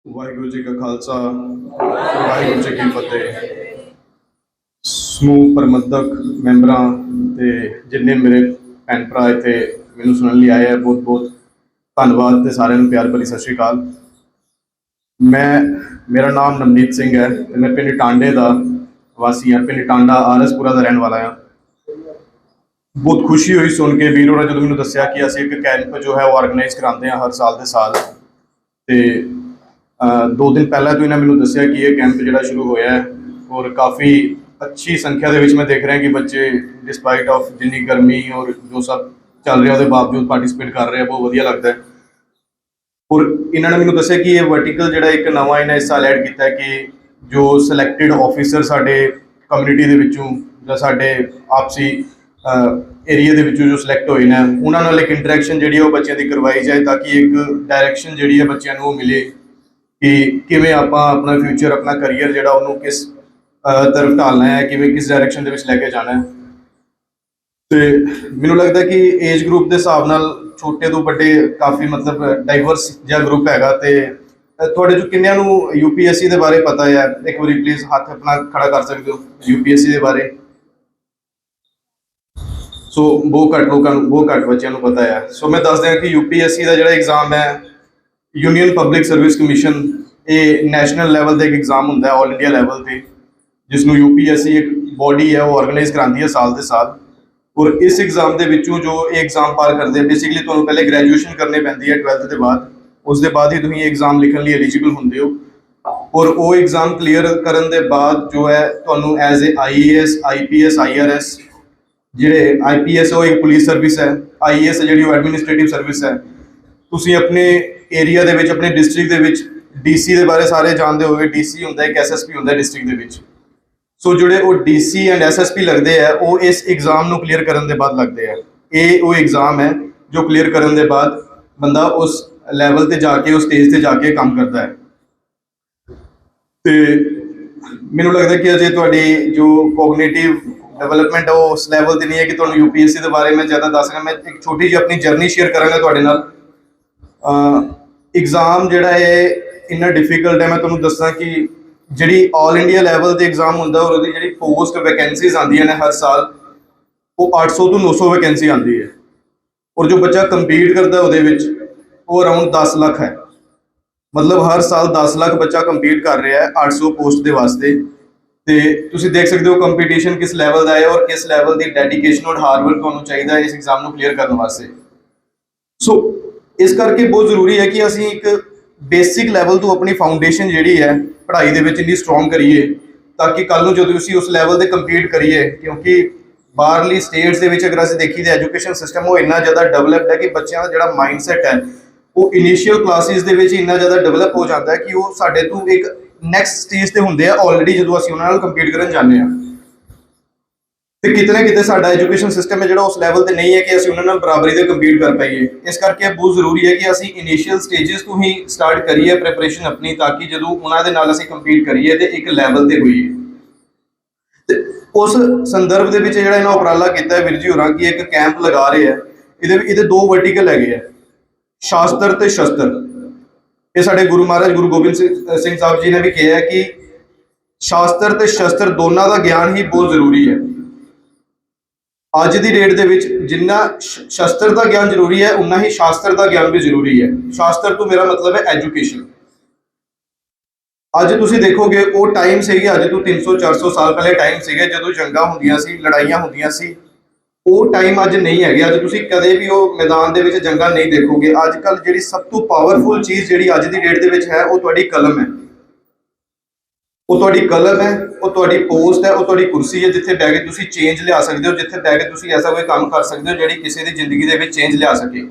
ਵਾਹਿਗੁਰੂ ਜੀ ਕਾ ਖਾਲਸਾ ਵਾਹਿਗੁਰੂ ਜੀ ਕੀ ਫਤਿਹ। ਸਮੂਹ ਪ੍ਰਬੰਧਕ ਮੈਂਬਰਾਂ ਤੇ ਜਿੰਨੇ ਮੇਰੇ ਭੈਣ ਭਰਾ ਇੱਥੇ ਮੈਨੂੰ ਸੁਣਨ ਲਈ ਆਏ ਆ, ਬਹੁਤ ਬਹੁਤ ਧੰਨਵਾਦ ਤੇ ਸਾਰਿਆਂ ਨੂੰ ਪਿਆਰ ਭਰੀ ਸਤਿ ਸ਼੍ਰੀ ਅਕਾਲ। ਮੇਰਾ ਨਾਮ ਨਵਨੀਤ ਸਿੰਘ ਹੈ ਤੇ ਮੈਂ ਪਿੰਡ ਟਾਂਡੇ ਦਾ ਵਾਸੀ ਹਾਂ। ਪਿੰਡ ਟਾਂਡਾ ਆਰਐਸਪੁਰਾ ਦਾ ਰਹਿਣ ਵਾਲਾ ਹਾਂ। ਬਹੁਤ ਖੁਸ਼ੀ ਹੋਈ ਸੁਣ ਕੇ ਵੀਰ ਹੋਰਾਂ ਜਦੋਂ ਮੈਨੂੰ ਦੱਸਿਆ ਕਿ ਅਸੀਂ ਇੱਕ ਕੈਂਪ ਜੋ ਹੈ ਉਹ ਆਰਗੇਨਾਈਜ਼ ਕਰਾਉਂਦੇ ਹਾਂ ਹਰ ਸਾਲ ਦੇ ਸਾਲ। ਤੇ 2 ਦਿਨ ਪਹਿਲਾਂ ਤੋਂ ਇਹਨਾਂ ਮੈਨੂੰ ਦੱਸਿਆ ਕਿ ਇਹ ਕੈਂਪ ਜਿਹੜਾ ਸ਼ੁਰੂ ਹੋਇਆ ਹੈ ਔਰ ਕਾफ़ी अच्छी संख्या ਦੇ ਵਿੱਚ ਮੈਂ ਦੇਖ ਰਿਹਾ ਕਿ ਬੱਚੇ ਡਿਸਪਾਈਟ ਆਫ ਜਿੰਨੀ ਗਰਮੀ ਔਰ ਜੋ ਸਭ ਚੱਲ ਰਿਹਾ ਉਹਦੇ ਬਾਵਜੂਦ ਪਾਰਟਿਸਿਪੇਟ ਕਰ ਰਹੇ ਆ। ਬਹੁਤ ਵਧੀਆ ਲੱਗਦਾ ਹੈ। ਔਰ ਇਹਨਾਂ ਨੇ ਮੈਨੂੰ ਦੱਸਿਆ ਕਿ ਇਹ ਵਰਟੀਕਲ ਜਿਹੜਾ ਇੱਕ ਨਵਾਂ ਇਹਨਾਂ ਹਿੱਸਾ ਐਡ ਕੀਤਾ ਹੈ ਕਿ ਜੋ ਸਿਲੈਕਟਡ ਆਫੀਸਰ ਸਾਡੇ ਕਮਿਊਨਿਟੀ ਦੇ ਵਿੱਚੋਂ ਜਾਂ ਸਾਡੇ ਆਪਸੀ ਏਰੀਆ ਦੇ ਵਿੱਚੋਂ ਜੋ ਸਿਲੈਕਟ ਹੋਏ ਨੇ ਉਹਨਾਂ ਨਾਲ ਇੱਕ ਇੰਟਰੈਕਸ਼ਨ ਜਿਹੜੀ ਉਹ ਬੱਚਿਆਂ ਦੀ ਕਰਵਾਈ ਜਾਏ ਤਾਂ ਕਿ ਇੱਕ ਡਾਇਰੈਕਸ਼ਨ ਜਿਹੜੀ ਹੈ ਬੱਚਿਆਂ ਨੂੰ ਉਹ ਮਿਲੇ ਕਿ ਕਿਵੇਂ ਆਪਾਂ ਆਪਣਾ ਫਿਊਚਰ ਆਪਣਾ ਕਰੀਅਰ ਜਿਹੜਾ ਉਹਨੂੰ ਕਿਸ ਤਰਫ ਢਾਲਣਾ ਹੈ, ਕਿਵੇਂ ਕਿਸ ਡਾਇਰੈਕਸ਼ਨ ਦੇ ਵਿੱਚ ਲੈ ਕੇ ਜਾਣਾ ਹੈ। ਤੇ ਮੈਨੂੰ ਲੱਗਦਾ ਕਿ ਏਜ ਗਰੁੱਪ ਦੇ ਹਿਸਾਬ ਨਾਲ ਛੋਟੇ ਤੋਂ ਵੱਡੇ ਕਾਫੀ ਮਤਲਬ ਡਾਈਵਰਸ ਜਿਹਾ ਗਰੁੱਪ ਹੈਗਾ। ਤੇ ਤੁਹਾਡੇ ਚੋਂ ਕਿੰਨਿਆਂ ਨੂੰ ਯੂਪੀਐਸਸੀ ਦੇ ਬਾਰੇ ਪਤਾ ਹੈ? ਇੱਕ ਵਾਰੀ ਪਲੀਜ਼ ਹੱਥ ਆਪਣਾ ਖੜਾ ਕਰ ਸਕਦੇ ਹੋ ਯੂਪੀਐਸਸੀ ਦੇ ਬਾਰੇ। ਸੋ ਬਹੁਤ ਘੱਟ ਲੋਕਾਂ ਨੂੰ, ਬਹੁਤ ਘੱਟ ਬੱਚਿਆਂ ਨੂੰ ਪਤਾ ਹੈ। ਸੋ ਮੈਂ ਦੱਸ ਦਿਆਂ ਕਿ ਯੂਪੀਐਸਸੀ ਦਾ ਜਿਹੜਾ ਐਗਜ਼ਾਮ ਹੈ यूनियन पब्लिक सर्विस कमीशन ये नैशनल लैवल का एक एग्जाम होंगे ऑल इंडिया लैवल पर जिसनों यूपीएससी एक बॉडी है वो ऑर्गेनाइज कराती है साल के साल। और इस एग्जाम के विचों जो ये एग्जाम पार करते हैं बेसिकली तो पहले ग्रैजुएशन करनी पैंती है 12th के बाद, उसके बाद ही तुम एग्जाम लिखने लिए एलिजिबल होंगे हो। और वो एग्जाम क्लीयर करने के बाद जो है तो as a IAS IPS IRS ਜਿਹੜੇ IPS ਉਹ ਇੱਕ ਪੁਲਿਸ ਸਰਵਿਸ ਹੈ, IAS ਜਿਹੜੀ ਉਹ ਐਡਮਿਨਿਸਟ੍ਰੇਟਿਵ ਸਰਵਿਸ ਹੈ। ਤੁਸੀਂ ਆਪਣੇ ਏਰੀਆ ਦੇ ਵਿੱਚ ਆਪਣੇ ਡਿਸਟ੍ਰਿਕਟ ਦੇ ਵਿੱਚ DC ਦੇ ਬਾਰੇ ਸਾਰੇ ਜਾਣਦੇ ਹੋਗੇ। DC ਹੁੰਦਾ ਇੱਕ SSP ਹੁੰਦਾ ਡਿਸਟ੍ਰਿਕਟ ਦੇ ਵਿੱਚ। ਸੋ ਜਿਹੜੇ ਉਹ DC ਐਂਡ SSP ਲੱਗਦੇ ਆ ਉਹ ਇਸ ਐਗਜ਼ਾਮ ਨੂੰ ਕਲੀਅਰ ਕਰਨ ਦੇ ਬਾਅਦ ਲੱਗਦੇ ਆ। ਇਹ ਉਹ ਐਗਜ਼ਾਮ ਹੈ ਜੋ ਕਲੀਅਰ ਕਰਨ ਦੇ ਬਾਅਦ ਬੰਦਾ ਉਸ ਲੈਵਲ ਤੇ ਜਾ ਕੇ ਉਸ ਸਟੇਜ ਤੇ ਜਾ ਕੇ ਕੰਮ ਕਰਦਾ ਹੈ। ਤੇ ਮੈਨੂੰ ਲੱਗਦਾ ਕਿ ਅਜੇ ਤੁਹਾਡੀ ਜੋ ਕੋਗਨੀਟਿਵ ਡਿਵੈਲਪਮੈਂਟ ਉਹ ਉਸ ਲੈਵਲ ਤੇ ਨਹੀਂ ਹੈ ਕਿ ਤੁਹਾਨੂੰ UPSC ਦੇ ਬਾਰੇ ਮੈਂ ਜ਼ਿਆਦਾ ਦੱਸ ਸਕਾਂ। ਮੈਂ ਇੱਕ ਛੋਟੀ ਜਿਹੀ ਆਪਣੀ ਜਰਨੀ ਸ਼ੇਅਰ ਕਰਾਂਗਾ ਤੁਹਾਡੇ ਨਾਲ। एग्जाम जोड़ा है इन्ना डिफिकल्ट है। मैं तुम्हें दसा कि जी ऑल इंडिया लैवल के एग्जाम होंगे और जी पोस्ट वैकेंसीज आदि ने हर साल वो 800 तो 900 वैकेंसी आती है। और जो बच्चा कंपीट करता है वो अराउंड 10 लाख है। मतलब हर साल 10 लाख बच्चा कंपीट कर रहा है 800 पोस्ट के वास्ते। तो तुम देख सकते हो कंपीटिशन किस लैवल का है और किस लैवल की डेडिकेशन और हार्डवर्क तुम्हें चाहिए इस एग्जाम को क्लीयर करने वास्ते। सो इस करके बहुत जरूरी है कि असी एक बेसिक लैवल तो अपनी फाउंडेशन जी है पढ़ाई के इन्नी स्ट्रोंग करिए ताकि कल जो असी उस लैवल से कंपीट करिए। क्योंकि बाहरली स्टेट्स के अगर असी देखी तो एजुकेशन सिस्टम वो इन्ना ज़्यादा डेवलप्ड है कि बच्चों का जो माइंडसैट है वो इनिशियल क्लासिस के इन्ना ज़्यादा डेवलप हो जाता है कि वो साढ़े तो एक नैक्सट स्टेज पर होंगे ऑलरेडी जो असी उन्होंने कंपीट करन जाते हैं। तो कितने ना कितने साडा एजुकेशन सिस्टम है जो उस लैवल पर नहीं है कि असीं उन्हां नाल बराबरी दे कंपीट कर पाइए। इस करके बहुत जरूरी है कि असीं इनिशियल स्टेजिस तो ही स्टार्ट करिए प्रिपरेशन अपनी ताकि जो उन्हां दे नाल असीं कंपीट करिए तो एक लैवल पर होइए। ते उस संदर्भ दे विच जिहड़ा इन्हां उपराला कीता है वीर जी होरां कि एक कैंप लगा रहे हैं। इहदे 2 वर्टिकल हैगे है, शास्त्र ते शस्त्र। ये साडे गुरु महाराज गुरु गोबिंद सिंह साहब जी ने भी कहा है कि शास्त्र ते शस्त्र दोनों का ज्ञान ही बहुत जरूरी है। अज की डेट के जिन्ना शस्त्र का ज्ञान जरूरी है उन्ना ही शास्त्र का ज्ञान भी जरूरी है। शास्त्र तो मेरा मतलब है एजुकेशन। अज तुम देखोगे वो टाइम से अज तो 300-400 साल पहले टाइम से जो जंगा होंदियां सी लड़ाइयां होंदियां सी वो टाइम अज नहीं है। अज तुम कदे भी वो मैदान के जंगा नहीं देखोगे। अजकल जी सब तो पावरफुल चीज़ जी अज की डेट के है वो तुहाडी कलम है। वो तुहाडी कलम है, वो तुहाडी पोस्ट है, वो तुहाडी कुर्सी है जिथे बह के तुसीं चेंज लिया सकते हो, जिथे बह के तुसीं ऐसा कोई काम कर सकते हो जिहड़ी किसी की जिंदगी दे विच चेंज लिया सके।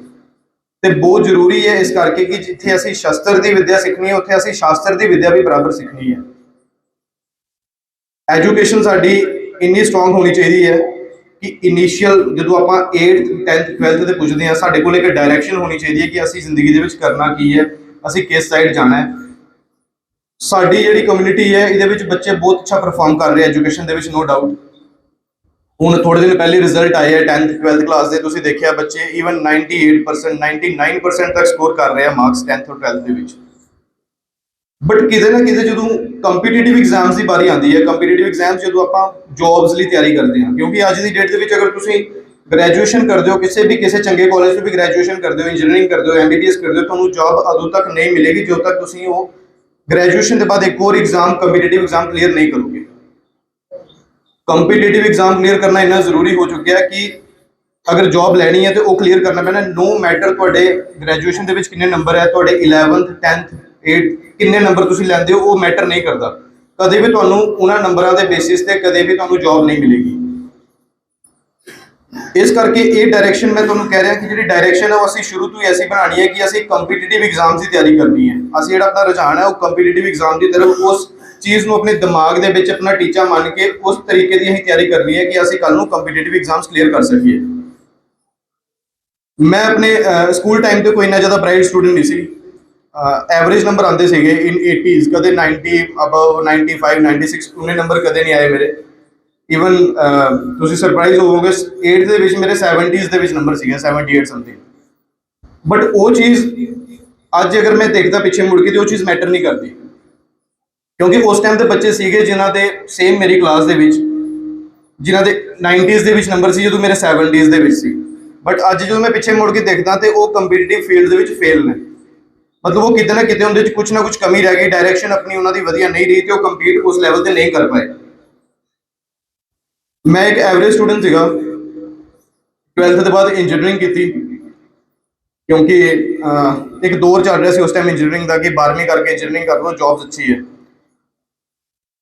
तो बहुत जरूरी है इस करके कि जिथे असीं शस्त्र की विद्या सीखनी है उत्थे असीं शास्त्र की विद्या भी बराबर सीखनी है। एजुकेशन साडी इन्नी स्ट्रोंग होनी चाहिए है कि इनिशियल जो आपां 8th 10th 12th ते पुजदे हां साडे कोल एक डायरैक्शन होनी चाहिए कि असीं जिंदगी दे विच करना की है, असीं किस साइड जाना है। साडी जिहड़ी कम्यूनिटी है इहदे विच बच्चे बहुत अच्छा परफॉर्म कर रहे हैं एजुकेशन दे विच, नो डाउट। हुण थोड़े दिन पहले रिजल्ट आए हैं 10th 12th क्लास के, तुसीं देखिया बच्चे ईवन 98% 99% तक स्कोर कर रहे हैं मार्क्स 10th और 12th दे विच। ਬਟ ਕਿਤੇ ਨਾ ਕਿਤੇ ਜਦੋਂ ਕੰਪੀਟੀਟਿਵ ਐਗਜ਼ਾਮਸ ਦੀ ਵਾਰੀ ਆਉਂਦੀ ਹੈ, ਕੰਪੀਟੀਟਿਵ ਐਗਜ਼ਾਮਸ ਜਦੋਂ ਆਪਾਂ ਜੌਬਸ ਲਈ ਤਿਆਰੀ ਕਰਦੇ ਹਾਂ, ਕਿਉਂਕਿ ਅੱਜ ਦੀ ਡੇਟ ਦੇ ਵਿੱਚ ਅਗਰ ਤੁਸੀਂ ਗ੍ਰੈਜੂਏਸ਼ਨ ਕਰਦੇ ਹੋ, ਕਿਸੇ ਚੰਗੇ ਕਾਲਜ ਤੋਂ ਵੀ ਗ੍ਰੈਜੂਏਸ਼ਨ ਕਰਦੇ ਹੋ, ਇੰਜੀਨੀਅਰਿੰਗ ਕਰਦੇ ਹੋ, ਐਮਬੀਬੀਐਸ ਕਰਦੇ ਹੋ, ਤੁਹਾਨੂੰ ਜੌਬ ਉਦੋਂ ਤੱਕ ਨਹੀਂ ਮਿਲੇਗੀ ਜਦੋਂ ਤੱਕ ਤੁਸੀਂ ਉਹ ਗ੍ਰੈਜੂਏਸ਼ਨ ਦੇ ਬਾਅਦ ਇੱਕ ਹੋਰ ਐਗਜ਼ਾਮ, ਕੰਪੀਟੀਟਿਵ ਐਗਜ਼ਾਮ ਕਲੀਅਰ ਨਹੀਂ ਕਰੋਗੇ। ਕੰਪੀਟੀਟਿਵ ਐਗਜ਼ਾਮ ਕਲੀਅਰ ਕਰਨਾ ਇੰਨਾ ਜ਼ਰੂਰੀ ਹੋ ਚੁੱਕਿਆ ਕਿ ਅਗਰ ਜੌਬ ਲੈਣੀ ਹੈ ਤੇ ਉਹ ਕਲੀਅਰ ਕਰਨਾ ਪੈਣਾ, ਨੋ ਮੈਟਰ ਤੁਹਾਡੇ ਗ੍ਰੈਜੂਏਸ਼ਨ ਦੇ ਵਿੱਚ ਕਿੰਨੇ ਨੰਬਰ ਹੈ, ਤੁਹਾਡੇ 11th 10th 8th ਕਿੰਨੇ ਨੰਬਰ ਤੁਸੀਂ ਲੈਂਦੇ ਹੋ, ਉਹ ਮੈਟਰ ਨਹੀਂ ਕਰਦਾ। ਕਦੇ ਵੀ ਤੁਹਾਨੂੰ ਉਹਨਾਂ ਨੰਬਰਾਂ ਦੇ ਬੇਸਿਸ ਤੇ ਕਦੇ ਵੀ ਤੁਹਾਨੂੰ ਜੌਬ ਨਹੀਂ ਮਿਲੇਗੀ। ਇਸ ਕਰਕੇ ਇਹ ਡਾਇਰੈਕਸ਼ਨ ਮੈਂ ਤੁਹਾਨੂੰ ਕਹਿ ਰਿਹਾ ਕਿ ਜਿਹੜੀ ਡਾਇਰੈਕਸ਼ਨ ਹੈ ਉਹ ਅਸੀਂ ਸ਼ੁਰੂ ਤੋਂ ਹੀ ਐਸੀ ਬਣਾਉਣੀ ਹੈ ਕਿ ਅਸੀਂ ਕੰਪੀਟੀਟਿਵ ਐਗਜ਼ਾਮਸ ਦੀ ਤਿਆਰੀ ਕਰਨੀ ਹੈ। ਅਸੀਂ ਜਿਹੜਾ ਆਪਣਾ ਰੁਝਾਨ ਹੈ ਉਹ ਕੰਪੀਟੀਟਿਵ ਐਗਜ਼ਾਮ ਦੀ ਤਰਫ, ਉਸ ਚੀਜ਼ ਨੂੰ ਆਪਣੇ ਦਿਮਾਗ ਦੇ ਵਿੱਚ ਆਪਣਾ ਟੀਚਾ ਮੰਨ ਕੇ ਉਸ ਤਰੀਕੇ ਦੀ ਅਸੀਂ ਤਿਆਰੀ ਕਰਨੀ ਹੈ ਕਿ ਅਸੀਂ ਕੱਲ ਨੂੰ ਕੰਪੀਟੀਟਿਵ ਐਗਜ਼ਾਮਸ ਕਲੀਅਰ ਕਰ ਸਕੀਏ। ਮੈਂ ਆਪਣੇ ਸਕੂਲ ਟਾਈਮ ਤੇ ਕੋਈ ਇੰਨਾ ਜ਼ਿਆਦਾ ਬ੍ਰਾਈਟ ਸਟੂਡੈਂਟ ਨਹੀਂ ਸੀ। ਐਵਰੇਜ ਨੰਬਰ ਆਉਂਦੇ ਸੀਗੇ ਇਨ 80s, ਕਦੇ 90 ਅਬਵ 95 96 ਉਹਨੇ ਨੰਬਰ ਕਦੇ ਨਹੀਂ ਆਏ ਮੇਰੇ। ਈਵਨ ਤੁਸੀਂ ਸਰਪ੍ਰਾਈਜ਼ ਹੋਵੋਗੇ 8th ਦੇ ਵਿੱਚ ਮੇਰੇ 70s ਦੇ ਵਿੱਚ ਨੰਬਰ ਸੀਗੇ, 78 ਸਮਥਿੰਗ। ਬਟ ਉਹ ਚੀਜ਼ ਅੱਜ ਅਗਰ ਮੈਂ ਦੇਖਦਾ ਪਿੱਛੇ ਮੁੜ ਕੇ ਤੇ ਉਹ ਚੀਜ਼ ਮੈਟਰ ਨਹੀਂ ਕਰਦੀ, ਕਿਉਂਕਿ ਉਸ ਟਾਈਮ ਦੇ ਬੱਚੇ ਸੀਗੇ ਜਿਨ੍ਹਾਂ ਦੇ ਸੇਮ ਮੇਰੀ ਕਲਾਸ ਦੇ ਵਿੱਚ, ਜਿਨ੍ਹਾਂ ਦੇ 90s ਦੇ ਵਿੱਚ ਨੰਬਰ ਸੀ ਜਦੋਂ ਮੇਰੇ 70s ਦੇ ਵਿੱਚ ਸੀ। ਬਟ ਅੱਜ ਜਦੋਂ ਮੈਂ ਪਿੱਛੇ ਮੁੜ ਕੇ ਦੇਖਦਾ ਤੇ ਉਹ ਕੰਪੀਟੀਟਿਵ ਫੀਲਡ ਦੇ ਵਿੱਚ ਫੇਲ ਨੇ। ਮਤਲਬ ਉਹ ਕਿਤੇ ਨਾ ਕਿਤੇ ਉਹਦੇ ਵਿੱਚ ਕੁਝ ਨਾ ਕੁਝ ਕਮੀ ਰਹਿ ਗਈ, ਡਾਇਰੈਕਸ਼ਨ ਆਪਣੀ ਉਹਨਾਂ ਦੀ ਵਧੀਆ ਨਹੀਂ ਰਹੀ ਤੇ ਉਹ ਕੰਪੀਟ ਉਸ ਲੈਵਲ ਤੇ ਨਹੀਂ ਕਰ ਪਾਏ। ਮੈਂ ਇੱਕ ਐਵਰੇਜ ਸਟੂਡੈਂਟ ਸੀਗਾ, 12th ਦੇ ਬਾਅਦ ਇੰਜੀਨੀਅਰਿੰਗ ਕੀਤੀ, ਕਿਉਂਕਿ ਇੱਕ ਦੌਰ ਚੱਲ ਰਿਹਾ ਸੀ ਉਸ ਟਾਈਮ ਇੰਜੀਨੀਅਰਿੰਗ ਦਾ ਕਿ 12ਵੀਂ ਕਰਕੇ ਇੰਜੀਨੀਅਰਿੰਗ ਕਰ ਲਓ, ਜੌਬ ਅੱਛੀ ਹੈ।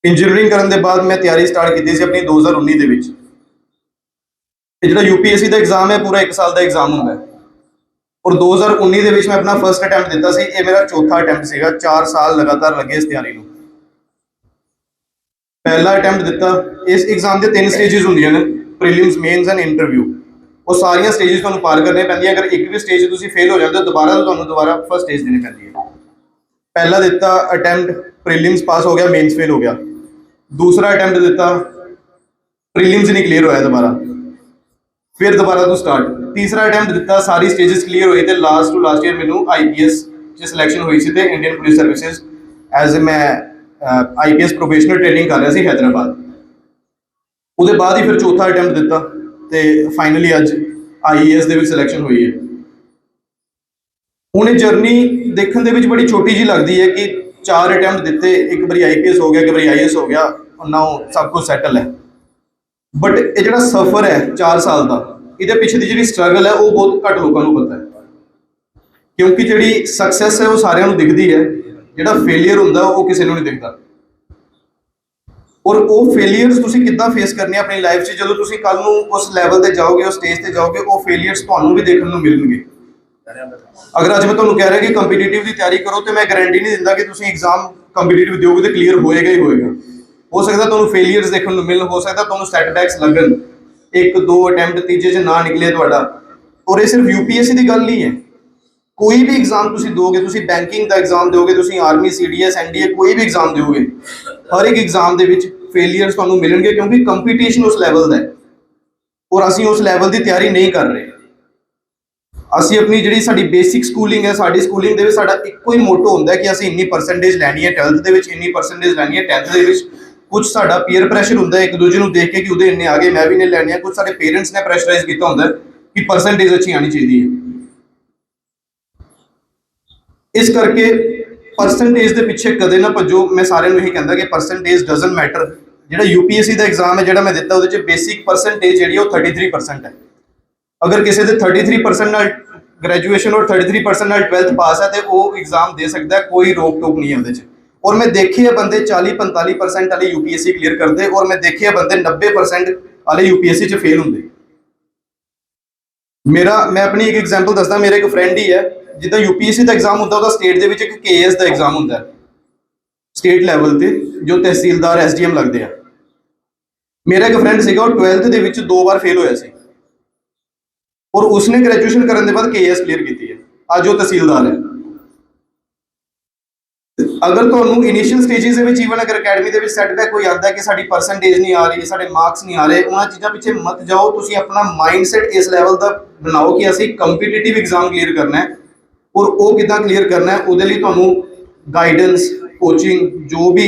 ਇੰਜੀਨੀਅਰਿੰਗ ਕਰਨ ਦੇ ਬਾਅਦ ਮੈਂ ਤਿਆਰੀ ਸਟਾਰਟ ਕੀਤੀ ਸੀ ਆਪਣੀ 2019 ਦੇ ਵਿੱਚ। ਇਹ ਜਿਹੜਾ UPSC ਦਾ ਐਗਜ਼ਾਮ ਹੈ ਪੂਰਾ 1 ਸਾਲ ਦਾ ਐਗਜ਼ਾਮ ਹੁੰਦਾ ਹੈ, ਔਰ 2019 ਦੇ ਵਿੱਚ ਮੈਂ ਆਪਣਾ ਫਰਸਟ ਅਟੈਂਪਟ ਦਿੱਤਾ ਸੀ। ਇਹ ਮੇਰਾ ਚੌਥਾ ਅਟੈਂਪਟ ਸੀਗਾ, 4 ਸਾਲ ਲਗਾਤਾਰ ਲੱਗੇ ਇਸ ਤਿਆਰੀ ਨੂੰ। ਪਹਿਲਾ ਅਟੈਂਪਟ ਦਿੱਤਾ। ਇਸ ਐਗਜ਼ਾਮ ਦੇ 3 ਸਟੇजेस ਹੁੰਦੀਆਂ ਨੇ, ਪ੍ਰੀਲਿਮਸ, ਮੇਨਸ ਐਂਡ ਇੰਟਰਵਿਊ। ਉਹ ਸਾਰੀਆਂ ਸਟੇजेस ਤੁਹਾਨੂੰ ਪਾਰ ਕਰਨੀਆਂ ਪੈਂਦੀਆਂ। ਅਗਰ ਇੱਕ ਵੀ ਸਟੇਜ ਤੁਸੀਂ ਫੇਲ ਹੋ ਜਾਂਦੇ ਹੋ ਤੁਹਾਨੂੰ ਦੁਬਾਰਾ ਫਸਟ ਸਟੇਜ ਦੇਣੀ ਪੈਂਦੀ ਹੈ। ਪਹਿਲਾ ਦਿੱਤਾ ਅਟੈਂਪਟ, ਪ੍ਰੀਲਿਮਸ ਪਾਸ ਹੋ ਗਿਆ, ਮੇਨਸ ਫੇਲ ਹੋ ਗਿਆ। ਦੂਸਰਾ ਅਟੈਂਪਟ ਦਿੱਤਾ, ਪ੍ਰੀਲਿਮਸ ਨਹੀਂ ਕਲੀਅਰ ਹੋਇਆ ਦੁਬਾਰਾ, ਫਿਰ ਦੁਬਾਰਾ ਤੋਂ ਸਟਾਰਟ। ਤੀਸਰਾ ਅਟੈਂਪਟ ਦਿੱਤਾ, ਸਾਰੀ ਸਟੇजेस ਕਲੀਅਰ ਹੋਈ ਤੇ ਲਾਸਟ ਟੂ ਲਾਸਟ ਈਅਰ ਮੈਨੂੰ IPS 'ਚ ਸਿਲੈਕਸ਼ਨ ਹੋਈ ਸੀ ਤੇ ਇੰਡੀਅਨ ਪੁਲਿਸ ਸਰਵਿਸਿਜ਼ ਐਜ਼ ਮੈਂ IPS ਪ੍ਰੋਫੈਸ਼ਨਲ ਟ੍ਰੇਨਿੰਗ ਕਰ ਰਿਹਾ ਸੀ ਹੈਦਰਾਬਾਦ। ਉਹਦੇ ਬਾਅਦ ਹੀ ਫਿਰ ਚੌਥਾ ਅਟੈਂਪਟ ਦਿੱਤਾ ਤੇ ਫਾਈਨਲੀ ਅੱਜ IAS ਦੇ ਵਿੱਚ ਸਿਲੈਕਸ਼ਨ ਹੋਈ ਹੈ। ਹੁਣ ਇਹ ਜਰਨੀ ਦੇਖਣ ਦੇ ਵਿੱਚ ਬੜੀ ਛੋਟੀ ਜਿਹੀ ਲੱਗਦੀ ਹੈ ਕਿ 4 ਅਟੈਂਪਟ ਦਿੱਤੇ, ਇੱਕ ਵਾਰੀ IPS ਹੋ ਗਿਆ, ਇੱਕ ਵਾਰੀ IAS ਹੋ ਗਿਆ, ਨਾਓ ਸਭ ਕੁਝ ਸੈਟਲ ਹੈ। ਬਟ ਇਹ ਜਿਹੜਾ ਸਫ਼ਰ ਹੈ 4 ਸਾਲ ਦਾ, ਇਹਦੇ ਪਿੱਛੇ ਦੀ ਜਿਹੜੀ ਸਟਰਗਲ ਹੈ ਉਹ ਬਹੁਤ ਘੱਟ ਲੋਕਾਂ ਨੂੰ ਪਤਾ ਹੈ, ਕਿਉਂਕਿ ਜਿਹੜੀ ਸਕਸੈਸ ਹੈ ਉਹ ਸਾਰਿਆਂ ਨੂੰ ਦਿਖਦੀ ਹੈ, ਜਿਹੜਾ ਫੇਲੀਅਰ ਹੁੰਦਾ ਉਹ ਕਿਸੇ ਨੂੰ ਨਹੀਂ ਦਿਖਦਾ। ਔਰ ਉਹ ਫੇਲੀਅਰਸ ਤੁਸੀਂ ਕਿੱਦਾਂ ਫੇਸ ਕਰਨੇ ਆਪਣੀ ਲਾਈਫ 'ਚ, ਜਦੋਂ ਤੁਸੀਂ ਕੱਲ ਨੂੰ ਉਸ ਲੈਵਲ ਤੇ ਜਾਓਗੇ, ਉਸ ਸਟੇਜ ਤੇ ਜਾਓਗੇ, ਉਹ ਫੇਲੀਅਰਸ ਤੁਹਾਨੂੰ ਵੀ ਦੇਖਣ ਨੂੰ ਮਿਲਣਗੇ। ਅਗਰ ਅੱਜ ਮੈਂ ਤੁਹਾਨੂੰ ਕਹਿ ਰਿਹਾ ਕਿ ਕੰਪੀਟੀਟਿਵ ਦੀ ਤਿਆਰੀ ਕਰੋ ਤੇ ਮੈਂ ਗਾਰੰਟੀ ਨਹੀਂ ਦਿੰਦਾ ਕਿ ਤੁਸੀਂ ਐਗਜ਼ਾਮ ਕੰਪੀਟੀਟਿਵ ਦਿਓਗੇ ਤੇ ਕਲੀਅਰ ਹੋਏਗਾ ਹੀ ਹੋਏਗਾ। ਹੋ ਸਕਦਾ ਤੁਹਾਨੂੰ ਫੇਲੀਅਰਸ ਦੇਖਣ ਨੂੰ ਮਿਲਣ, ਹੋ ਸਕਦਾ ਤੁਹਾਨੂੰ ਸੈਟਬੈਕਸ ਲੱਗਣ, 1-2 ਅਟੈਂਪਟ ਤੀਜੇ 'ਚ ਨਾ ਨਿਕਲੇ ਤੁਹਾਡਾ। ਔਰ ਇਹ ਸਿਰਫ UPSC ਦੀ ਗੱਲ ਨਹੀਂ ਹੈ, ਕੋਈ ਵੀ ਐਗਜ਼ਾਮ ਤੁਸੀਂ ਦੋਗੇ, ਤੁਸੀਂ ਬੈਂਕਿੰਗ ਦਾ ਐਗਜ਼ਾਮ ਦਿਓਗੇ, ਤੁਸੀਂ ਆਰਮੀ, CDS, NDA ਕੋਈ ਵੀ ਐਗਜ਼ਾਮ ਦਿਓਗੇ, ਹਰ ਇੱਕ ਐਗਜ਼ਾਮ ਦੇ ਵਿੱਚ ਫੇਲੀਅਰਸ ਤੁਹਾਨੂੰ ਮਿਲਣਗੇ, ਕਿਉਂਕਿ ਕੰਪੀਟੀਸ਼ਨ ਉਸ ਲੈਵਲ ਦਾ ਹੈ ਔਰ ਅਸੀਂ ਉਸ ਲੈਵਲ ਦੀ ਤਿਆਰੀ ਨਹੀਂ ਕਰ ਰਹੇ। ਅਸੀਂ ਆਪਣੀ ਜਿਹੜੀ ਸਾਡੀ ਬੇਸਿਕ ਸਕੂਲਿੰਗ ਹੈ, ਸਾਡੀ ਸਕੂਲਿੰਗ ਦੇ ਵਿੱਚ ਸਾਡਾ ਇੱਕੋ ਹੀ ਮੋਟੋ ਹੁੰਦਾ ਕਿ ਅਸੀਂ ਇੰਨੀ ਪਰਸੈਂਟੇਜ ਲੈਣੀ ਹੈ 12th ਦੇ ਵਿੱਚ, ਇੰਨੀ ਪਰਸੈਂਟੇਜ ਲੈਣੀ ਹੈ 10th ਦੇ ਵਿੱਚ। ਕੁਝ ਸਾਡਾ ਪੀਅਰ ਪ੍ਰੈਸ਼ਰ ਹੁੰਦਾ ਇੱਕ ਦੂਜੇ ਨੂੰ ਦੇਖ ਕੇ ਕਿ ਉਹਦੇ ਇੰਨੇ ਆ ਗਏ, ਮੈਂ ਵੀ ਇੰਨੇ ਲੈਣੇ ਆ। ਕੁਝ ਸਾਡੇ ਪੇਰੈਂਟਸ ਨੇ ਪ੍ਰੈਸ਼ਰਾਈਜ਼ ਕੀਤਾ ਹੁੰਦਾ ਕਿ ਪਰਸੈਂਟੇਜ ਅੱਛੀ ਆਣੀ ਚਾਹੀਦੀ ਹੈ। ਇਸ ਕਰਕੇ ਪਰਸੈਂਟੇਜ ਦੇ ਪਿੱਛੇ ਕਦੇ ਨਾ ਭੱਜੋ। ਮੈਂ ਸਾਰਿਆਂ ਨੂੰ ਇਹੀ ਕਹਿੰਦਾ ਕਿ ਪਰਸੈਂਟੇਜ ਡਜ਼ਨਟ ਮੈਟਰ। ਜਿਹੜਾ UPSC ਦਾ ਐਗਜ਼ਾਮ ਹੈ ਜਿਹੜਾ ਮੈਂ ਦਿੱਤਾ, ਉਹਦੇ 'ਚ ਬੇਸਿਕ ਪਰਸੈਂਟੇਜ ਜਿਹੜੀ ਉਹ 33% ਹੈ। ਅਗਰ ਕਿਸੇ ਦੇ 33% ਨਾਲ ਗ੍ਰੈਜੂਏਸ਼ਨ ਔਰ 33% ਨਾਲ 12th ਪਾਸ ਹੈ ਤੇ ਉਹ ਐਗਜ਼ਾਮ ਦੇ ਸਕਦਾ, ਕੋਈ ਰੋਕ ਟੋਕ ਨਹੀਂ ਹੈ ਉਹਦੇ 'ਚ। ਔਰ ਮੈਂ ਦੇਖੇ ਆ ਬੰਦੇ 40-45% ਵਾਲੇ UPSC ਕਲੀਅਰ ਕਰਦੇ, ਔਰ ਮੈਂ ਦੇਖੇ ਆ ਬੰਦੇ 90% ਵਾਲੇ UPSC 'ਚ ਫੇਲ ਹੁੰਦੇ। ਮੈਂ ਆਪਣੀ ਇੱਕ ਐਗਜ਼ਾਮਪਲ ਦੱਸਦਾ। ਮੇਰੇ ਇੱਕ ਫਰੈਂਡ ਹੀ ਹੈ, ਜਿੱਦਾਂ UPSC ਦਾ ਐਗਜ਼ਾਮ ਹੁੰਦਾ, ਉਹਦਾ ਸਟੇਟ ਦੇ ਵਿੱਚ ਇੱਕ KS ਦਾ ਐਗਜ਼ਾਮ ਹੁੰਦਾ ਸਟੇਟ ਲੈਵਲ ਤੇ, ਜੋ ਤਹਿਸੀਲਦਾਰ SDM ਲੱਗਦੇ ਆ। ਮੇਰਾ ਇੱਕ ਫਰੈਂਡ ਸੀਗਾ, ਉਹ 12th ਦੇ ਵਿੱਚ 2 ਵਾਰ ਫੇਲ ਹੋਇਆ ਸੀ ਔਰ ਉਸਨੇ ਗ੍ਰੈਜੂਏਸ਼ਨ ਕਰਨ ਦੇ ਬਾਅਦ KS ਕਲੀਅਰ ਕੀਤੀ ਹੈ। ਅੱਜ ਉਹ ਤਹਿਸੀਲਦਾਰ ਹੈ। ਅਗਰ ਤੁਹਾਨੂੰ ਇਨੀਸ਼ੀਅਲ ਸਟੇजेस ਦੇ ਵਿੱਚ, ਈਵਨ ਅਗਰ ਅਕੈਡਮੀ ਦੇ ਵਿੱਚ ਸੈਟਬੈਕ ਕੋਈ ਆਉਂਦਾ ਕਿ ਸਾਡੀ ਪਰਸੈਂਟੇਜ ਨਹੀਂ ਆ ਰਹੀ, ਸਾਡੇ ਮਾਰਕਸ ਨਹੀਂ ਆ ਰਹੇ, ਉਹਨਾਂ ਚੀਜ਼ਾਂ ਪਿੱਛੇ ਮਤ ਜਾਓ। ਤੁਸੀਂ ਆਪਣਾ ਮਾਈਂਡਸੈਟ ਇਸ ਲੈਵਲ ਦਾ ਬਣਾਓ ਕਿ ਅਸੀਂ ਕੰਪੀਟੀਟਿਵ ਐਗਜ਼ਾਮ ਕਲੀਅਰ ਕਰਨਾ ਹੈ, ਔਰ ਉਹ ਕਿੱਦਾਂ ਕਲੀਅਰ ਕਰਨਾ ਹੈ, ਉਹਦੇ ਲਈ ਤੁਹਾਨੂੰ ਗਾਈਡੈਂਸ, ਕੋਚਿੰਗ ਜੋ ਵੀ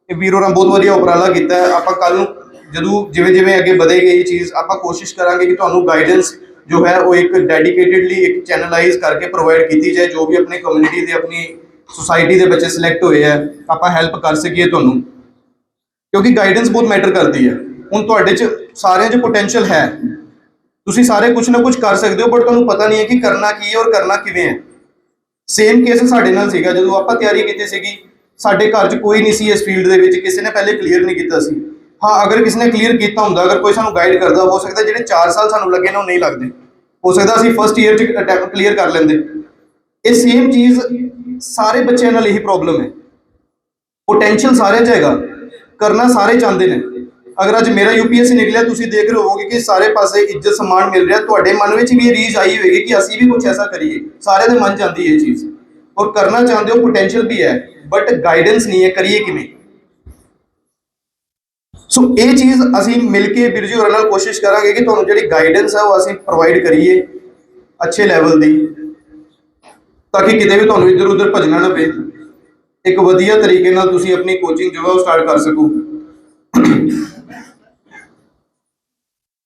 ਵੀਰ ਹੋਰਾਂ ਬਹੁਤ ਵਧੀਆ ਉਪਰਾਲਾ ਕੀਤਾ ਹੈ। ਆਪਾਂ ਕੱਲ ਨੂੰ ਜਦੋਂ ਜਿਵੇਂ ਜਿਵੇਂ ਅੱਗੇ ਵਧੇਗੀ ਇਹ ਚੀਜ਼, ਆਪਾਂ ਕੋਸ਼ਿਸ਼ ਕਰਾਂਗੇ ਕਿ ਤੁਹਾਨੂੰ ਗਾਈਡੈਂਸ ਜੋ ਹੈ ਉਹ ਇੱਕ ਡੈਡੀਕੇਟਿਡਲੀ ਇੱਕ ਚੈਨਲਾਈਜ਼ ਕਰਕੇ ਪ੍ਰੋਵਾਈਡ ਕੀਤੀ ਜਾਏ। ਜੋ ਵੀ ਆਪਣੀ ਕਮਿਊਨਿਟੀ ਦੇ ਆਪਣੀ ਸੁਸਾਇਟੀ ਦੇ ਬੱਚੇ ਸਿਲੈਕਟ ਹੋਏ ਆ, ਆਪਾਂ ਹੈਲਪ ਕਰ ਸਕੀਏ ਤੁਹਾਨੂੰ, ਕਿਉਂਕਿ ਗਾਈਡੈਂਸ ਬਹੁਤ ਮੈਟਰ ਕਰਦੀ ਹੈ। ਹੁਣ ਤੁਹਾਡੇ 'ਚ ਸਾਰਿਆਂ 'ਚ ਪੋਟੈਂਸ਼ੀਅਲ ਹੈ, ਤੁਸੀਂ ਸਾਰੇ ਕੁਝ ਨਾ ਕੁਝ ਕਰ ਸਕਦੇ ਹੋ, ਬਟ ਤੁਹਾਨੂੰ ਪਤਾ ਨਹੀਂ ਹੈ ਕਿ ਕਰਨਾ ਕੀ ਹੈ ਔਰ ਕਰਨਾ ਕਿਵੇਂ ਹੈ। ਸੇਮ ਕੇਸ ਸਾਡੇ ਨਾਲ ਸੀਗਾ ਜਦੋਂ ਆਪਾਂ ਤਿਆਰੀ ਕੀਤੀ ਸੀਗੀ। ਸਾਡੇ ਘਰ 'ਚ ਕੋਈ ਨਹੀਂ ਸੀ ਇਸ ਫੀਲਡ ਦੇ ਵਿੱਚ, ਕਿਸੇ ਨੇ ਪਹਿਲੇ ਕਲੀਅਰ ਨਹੀਂ ਕੀਤਾ ਸੀ। ਹਾਂ, ਅਗਰ ਕਿਸੇ ਨੇ ਕਲੀਅਰ ਕੀਤਾ ਹੁੰਦਾ, ਅਗਰ ਕੋਈ ਸਾਨੂੰ ਗਾਈਡ ਕਰਦਾ, ਹੋ ਸਕਦਾ ਜਿਹੜੇ 4 ਸਾਲ ਸਾਨੂੰ ਲੱਗੇ ਨੇ ਉਹ ਨਹੀਂ ਲੱਗਦੇ, ਹੋ ਸਕਦਾ ਅਸੀਂ ਫਸਟ ਈਅਰ 'ਚ ਅਟੈਂਪਟ ਕਲੀਅਰ ਕਰ ਲੈਂਦੇ। ਇਹ ਸੇਮ ਚੀਜ਼ ਸਾਰੇ ਬੱਚਿਆਂ ਨਾਲ ਇਹੀ ਪ੍ਰੋਬਲਮ ਹੈ। ਪੋਟੈਂਸ਼ੀਅਲ ਸਾਰਿਆਂ 'ਚ ਹੈਗਾ, ਕਰਨਾ ਸਾਰੇ ਚਾਹੁੰਦੇ ਨੇ। ਅਗਰ ਅੱਜ ਮੇਰਾ UPSC ਨਿਕਲਿਆ, ਤੁਸੀਂ ਦੇਖ ਰਹੇ ਹੋਵੋਗੇ ਕਿ ਸਾਰੇ ਪਾਸੇ ਇੱਜ਼ਤ ਸਨਮਾਨ ਮਿਲ ਰਿਹਾ, ਤੁਹਾਡੇ ਮਨ ਵਿੱਚ ਵੀ ਇਹ ਰੀਝ ਆਈ ਹੋਏਗੀ ਕਿ ਅਸੀਂ ਵੀ ਕੁਝ ਐਸਾ ਕਰੀਏ। ਸਾਰਿਆਂ ਦੇ ਮਨ 'ਚ ਆਉਂਦੀ ਇਹ ਚੀਜ਼, ਔਰ ਕਰਨਾ ਚਾਹੁੰਦੇ ਹੋ, ਪੋਟੈਂਸ਼ੀਅਲ ਵੀ ਹੈ, ਬਟ ਗਾਈਡੈਂਸ ਨਹੀਂ ਹੈ, ਕਰੀਏ ਕਿਵੇਂ। ਸੋ ਇਹ ਚੀਜ਼ ਅਸੀਂ ਮਿਲ ਕੇ ਵੀਰ ਜੀ ਹੋਰਾਂ ਨਾਲ ਕੋਸ਼ਿਸ਼ ਕਰਾਂਗੇ ਕਿ ਤੁਹਾਨੂੰ ਜਿਹੜੀ ਗਾਈਡੈਂਸ ਹੈ ਉਹ ਅਸੀਂ ਪ੍ਰੋਵਾਈਡ ਕਰੀਏ ਅੱਛੇ ਲੈਵਲ ਦੀ, ਤਾਂ ਕਿ ਕਿਤੇ ਵੀ ਤੁਹਾਨੂੰ ਇੱਧਰ ਉੱਧਰ ਭੱਜਣਾ ਨਾ ਪਏ। ਇੱਕ ਵਧੀਆ ਤਰੀਕੇ ਨਾਲ ਤੁਸੀਂ ਆਪਣੀ ਕੋਚਿੰਗ ਜੋ ਹੈ ਉਹ ਸਟਾਰਟ ਕਰ ਸਕੋ।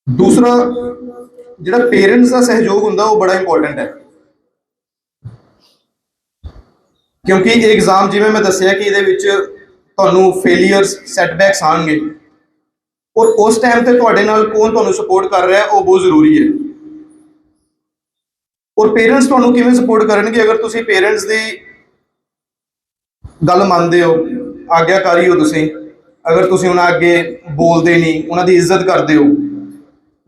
ਦੂਸਰਾ, ਜਿਹੜਾ ਪੇਰੈਂਟਸ ਦਾ ਸਹਿਯੋਗ ਹੁੰਦਾ ਉਹ ਬੜਾ ਇੰਪੋਰਟੈਂਟ ਹੈ, ਕਿਉਂਕਿ ਇਹ ਐਗਜ਼ਾਮ ਜਿਵੇਂ ਮੈਂ ਦੱਸਿਆ ਕਿ ਇਹਦੇ ਵਿੱਚ ਤੁਹਾਨੂੰ ਫੇਲੀਅਰਸ ਸੈਟਬੈਕਸ ਆਉਣਗੇ, ਔਰ ਉਸ ਟਾਈਮ ਤੇ ਤੁਹਾਡੇ ਨਾਲ ਕੌਣ ਤੁਹਾਨੂੰ ਸਪੋਰਟ ਕਰ ਰਿਹਾ ਉਹ ਬਹੁਤ ਜ਼ਰੂਰੀ ਹੈ। ਔਰ ਪੇਰੈਂਟਸ ਤੁਹਾਨੂੰ ਕਿਵੇਂ ਸਪੋਰਟ ਕਰਨਗੇ? ਅਗਰ ਤੁਸੀਂ ਪੇਰੈਂਟਸ ਦੀ ਗੱਲ ਮੰਨਦੇ ਹੋ, ਆਗਿਆਕਾਰੀ ਹੋ ਤੁਸੀਂ, ਅਗਰ ਤੁਸੀਂ ਉਹਨਾਂ ਅੱਗੇ ਬੋਲਦੇ ਨਹੀਂ, ਉਹਨਾਂ ਦੀ ਇੱਜ਼ਤ ਕਰਦੇ ਹੋ,